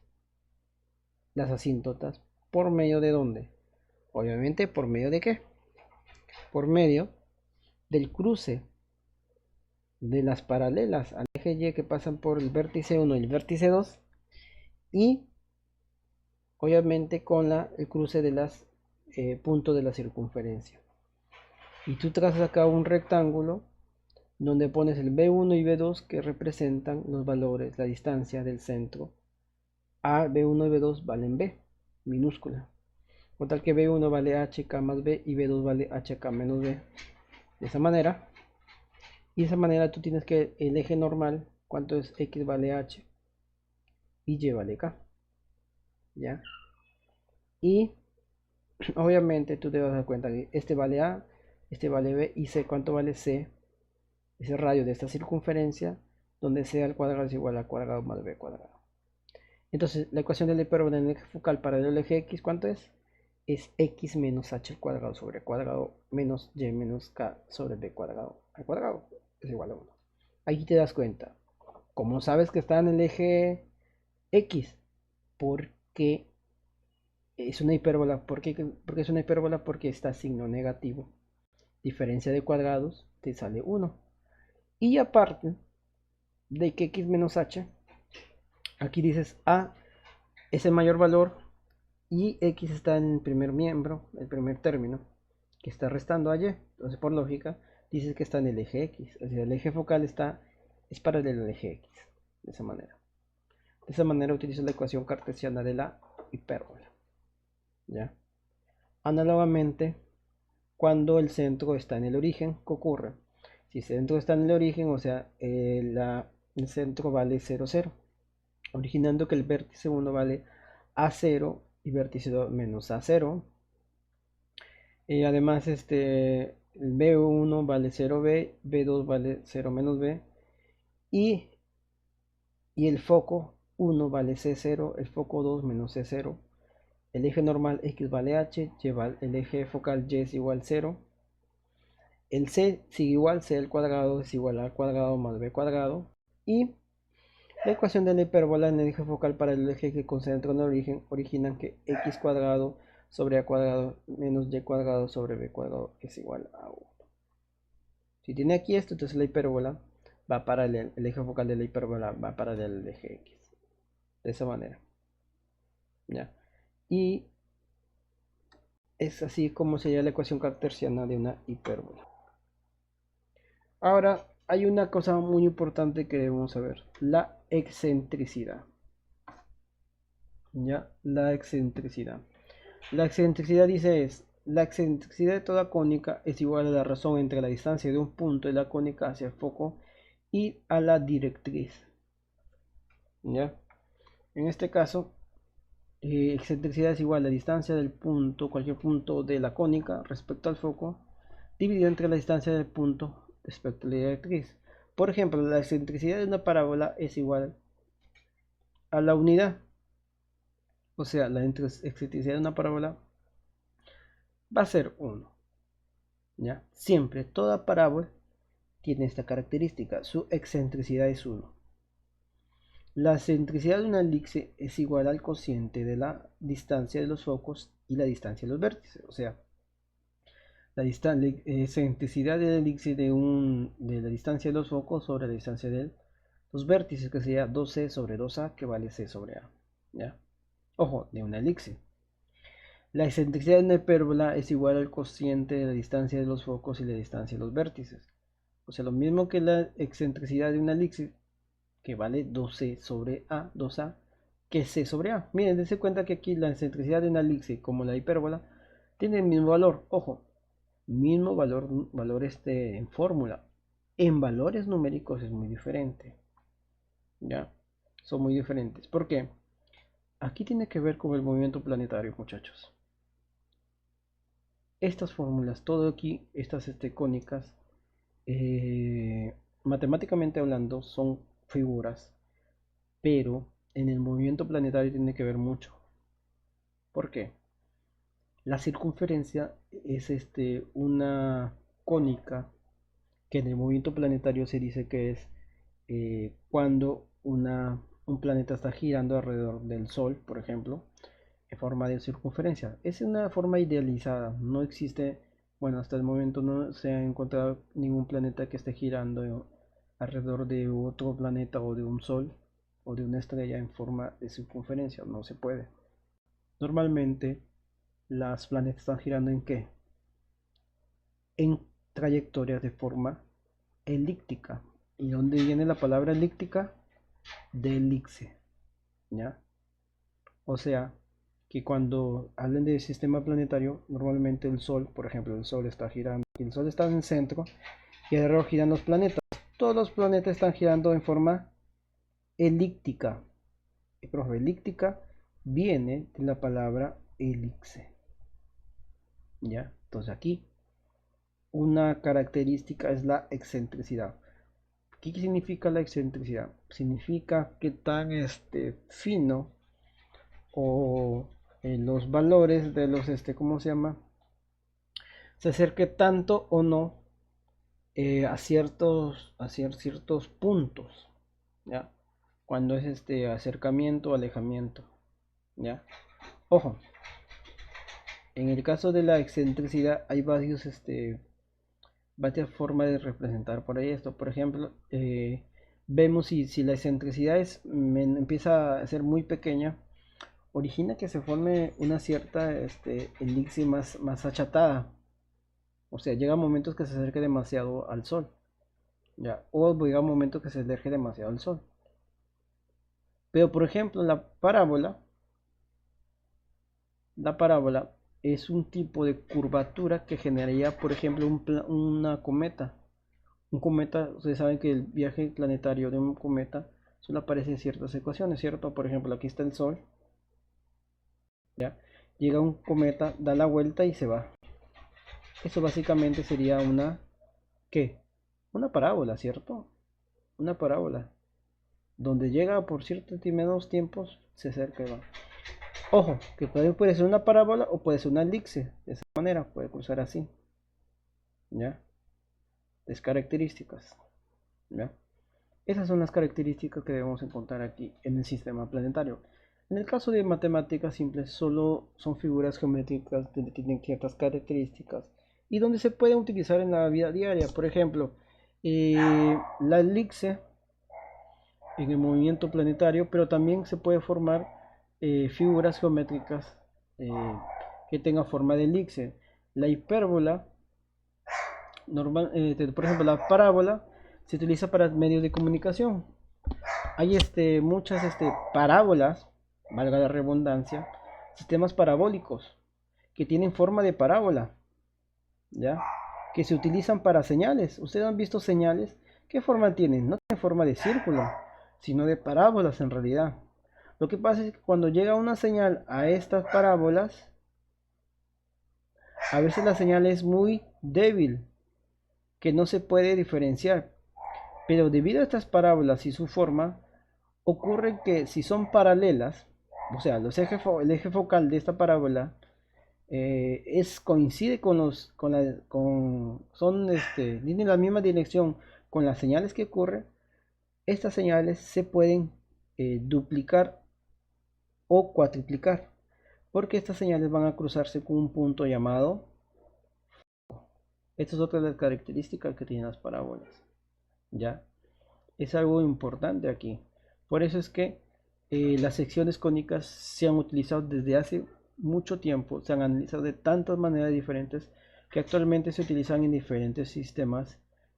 las asíntotas por medio de ¿dónde? Obviamente por medio de ¿qué? Por medio del cruce de las paralelas al eje Y que pasan por el vértice 1 y el vértice 2 y obviamente con el cruce de los puntos de la circunferencia. Y tú trazas acá un rectángulo donde pones el B1 y B2 que representan los valores, la distancia del centro. A, B1 y B2 valen B, minúscula. Por tal que B1 vale HK más B y B2 vale HK menos B. De esa manera. Y de esa manera tú tienes que el eje normal, cuánto es X vale H y Y vale K. ¿Ya? Y obviamente tú te vas a dar cuenta que este vale A, este vale B y C, ¿cuánto vale C? es el radio de esta circunferencia, donde c al cuadrado es igual a cuadrado más b cuadrado. Entonces, la ecuación de la hipérbola en el eje focal para el eje x, ¿cuánto es? Es x menos h al cuadrado sobre cuadrado menos y menos k sobre b cuadrado al cuadrado es igual a 1. Aquí te das cuenta. ¿Cómo sabes que está en el eje x? Porque es una hipérbola. Porque es una hipérbola? Porque está signo negativo. Diferencia de cuadrados te sale 1. Y aparte de que x menos h, aquí dices a es el mayor valor y x está en el primer miembro, el primer término, que está restando a y. Entonces, por lógica, dices que está en el eje x. Es decir, el eje focal es paralelo al eje x. De esa manera. De esa manera utilizo la ecuación cartesiana de la hipérbola. ¿Ya? Análogamente, cuando el centro está en el origen, ¿qué ocurre? Si el centro está en el origen, o sea, el centro vale 0, 0, originando que el vértice 1 vale A0 y vértice 2 menos A0. Y además, el B1 vale 0B, B2 vale 0 menos B, y el foco 1 vale C0, el foco 2 menos C0, el eje normal X vale H, el eje focal Y es igual a 0, el C sigue igual, C al cuadrado es igual a cuadrado más B cuadrado, y la ecuación de la hipérbola en el eje focal para el eje que concentra en el origen originan que X cuadrado sobre A cuadrado menos Y cuadrado sobre B cuadrado es igual a 1. Si tiene aquí esto, entonces la hipérbola va para el eje focal de la hipérbola va para el eje X. De esa manera. ¿Ya? Y es así como sería la ecuación cartesiana de una hipérbola. Ahora, hay una cosa muy importante que debemos saber. La excentricidad. ¿Ya? La excentricidad. La excentricidad la excentricidad de toda cónica es igual a la razón entre la distancia de un punto de la cónica hacia el foco y a la directriz. ¿Ya? En este caso, excentricidad es igual a la distancia del punto, cualquier punto de la cónica respecto al foco, dividido entre la distancia del punto respecto a la directriz. Por ejemplo, la excentricidad de una parábola es igual a la unidad. O sea, la excentricidad de una parábola va a ser 1. ¿Ya? Siempre, toda parábola tiene esta característica. Su excentricidad es 1. La excentricidad de una elipse es igual al cociente de la distancia de los focos y la distancia de los vértices. O sea, la excentricidad de la elipse de la distancia de los focos sobre la distancia de los vértices, que sería 2c sobre 2a, que vale c sobre a. ¿Ya? Ojo, de una elipse. La excentricidad de una hipérbola es igual al cociente de la distancia de los focos y la distancia de los vértices. O sea, lo mismo que la excentricidad de una elipse, que vale 2c sobre a, 2a, que c sobre a. Miren, dense cuenta que aquí la excentricidad de una elipse, como la hipérbola, tiene el mismo valor. Ojo, mismo valor en fórmula. En valores numéricos es muy diferente. ¿Ya? Son muy diferentes. ¿Por qué? Aquí tiene que ver con el movimiento planetario, muchachos. Estas fórmulas, todo aquí, estas cónicas, matemáticamente hablando, son figuras, pero en el movimiento planetario tiene que ver mucho. ¿Por qué? La circunferencia es una cónica que en el movimiento planetario se dice que es cuando un planeta está girando alrededor del Sol, por ejemplo, en forma de circunferencia. Es una forma idealizada, no existe, bueno, hasta el momento no se ha encontrado ningún planeta que esté girando alrededor de otro planeta o de un Sol o de una estrella en forma de circunferencia, no se puede. Normalmente las planetas están girando ¿en qué? En trayectorias de forma elíptica. ¿Y dónde viene la palabra elíptica? De elipse, ¿ya? O sea, que cuando hablen del sistema planetario, normalmente el Sol, por ejemplo, el Sol está girando, y el Sol está en el centro, y alrededor giran los planetas. Todos los planetas están girando en forma elíptica. Y profe, elíptica viene de la palabra elipse. ¿Ya? Entonces aquí una característica es la excentricidad. ¿Qué significa la excentricidad? Significa que tan fino o los valores de los, ¿cómo se llama? Se acerque tanto o no a ciertos puntos, ¿ya? Cuando es acercamiento o alejamiento, ¿ya? Ojo, en el caso de la excentricidad hay varias formas de representar por ahí esto. Por ejemplo, vemos si la excentricidad empieza a ser muy pequeña, origina que se forme una cierta elipse más achatada. O sea, llega momentos que se acerque demasiado al sol, ¿ya? O llega momentos que se aleje demasiado al sol. Pero por ejemplo, la parábola es un tipo de curvatura que generaría, por ejemplo, una cometa. Un cometa, ustedes saben que el viaje planetario de un cometa solo aparece en ciertas ecuaciones, ¿cierto? Por ejemplo, aquí está el Sol, ¿ya? Llega un cometa, da la vuelta y se va. Eso básicamente sería ¿qué? Una parábola, ¿cierto? Una parábola. Donde llega por ciertos determinados tiempos, se acerca y va. Ojo, que puede ser una parábola o puede ser una elipse. De esa manera, puede cruzar así. ¿Ya? Es características. ¿Ya? Esas son las características que debemos encontrar aquí en el sistema planetario. En el caso de matemáticas simples, solo son figuras geométricas que tienen ciertas características y donde se pueden utilizar en la vida diaria. Por ejemplo, la elipse en el movimiento planetario, pero también se puede formar figuras geométricas eh, que tengan forma de elipse. La hipérbola, por ejemplo, la parábola se utiliza para medios de comunicación. Hay muchas parábolas, valga la redundancia, sistemas parabólicos que tienen forma de parábola, ¿ya? Que se utilizan para señales. Ustedes han visto señales, ¿qué forma tienen? No tienen forma de círculo, sino de parábolas en realidad. Lo que pasa es que cuando llega una señal a estas parábolas, a veces la señal es muy débil, que no se puede diferenciar. Pero debido a estas parábolas y su forma, ocurre que si son paralelas, o sea, el eje focal de esta parábola coincide tienen la misma dirección con las señales que ocurren, estas señales se pueden duplicar o cuatriplicar, porque estas señales van a cruzarse con un punto llamado. Esta es otra de las características que tienen las parábolas, ¿ya? Es algo importante aquí. Por eso es que las secciones cónicas se han utilizado desde hace mucho tiempo, se han analizado de tantas maneras diferentes que actualmente se utilizan en diferentes sistemas,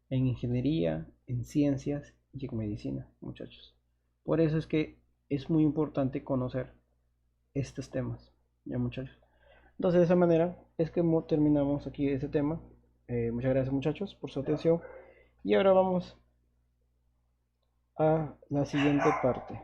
en ingeniería, en ciencias y en medicina, muchachos. Por eso es que es muy importante conocer estos temas, ya muchachos. Entonces de esa manera es que terminamos aquí este tema. Muchas gracias muchachos por su atención y ahora vamos a la siguiente parte.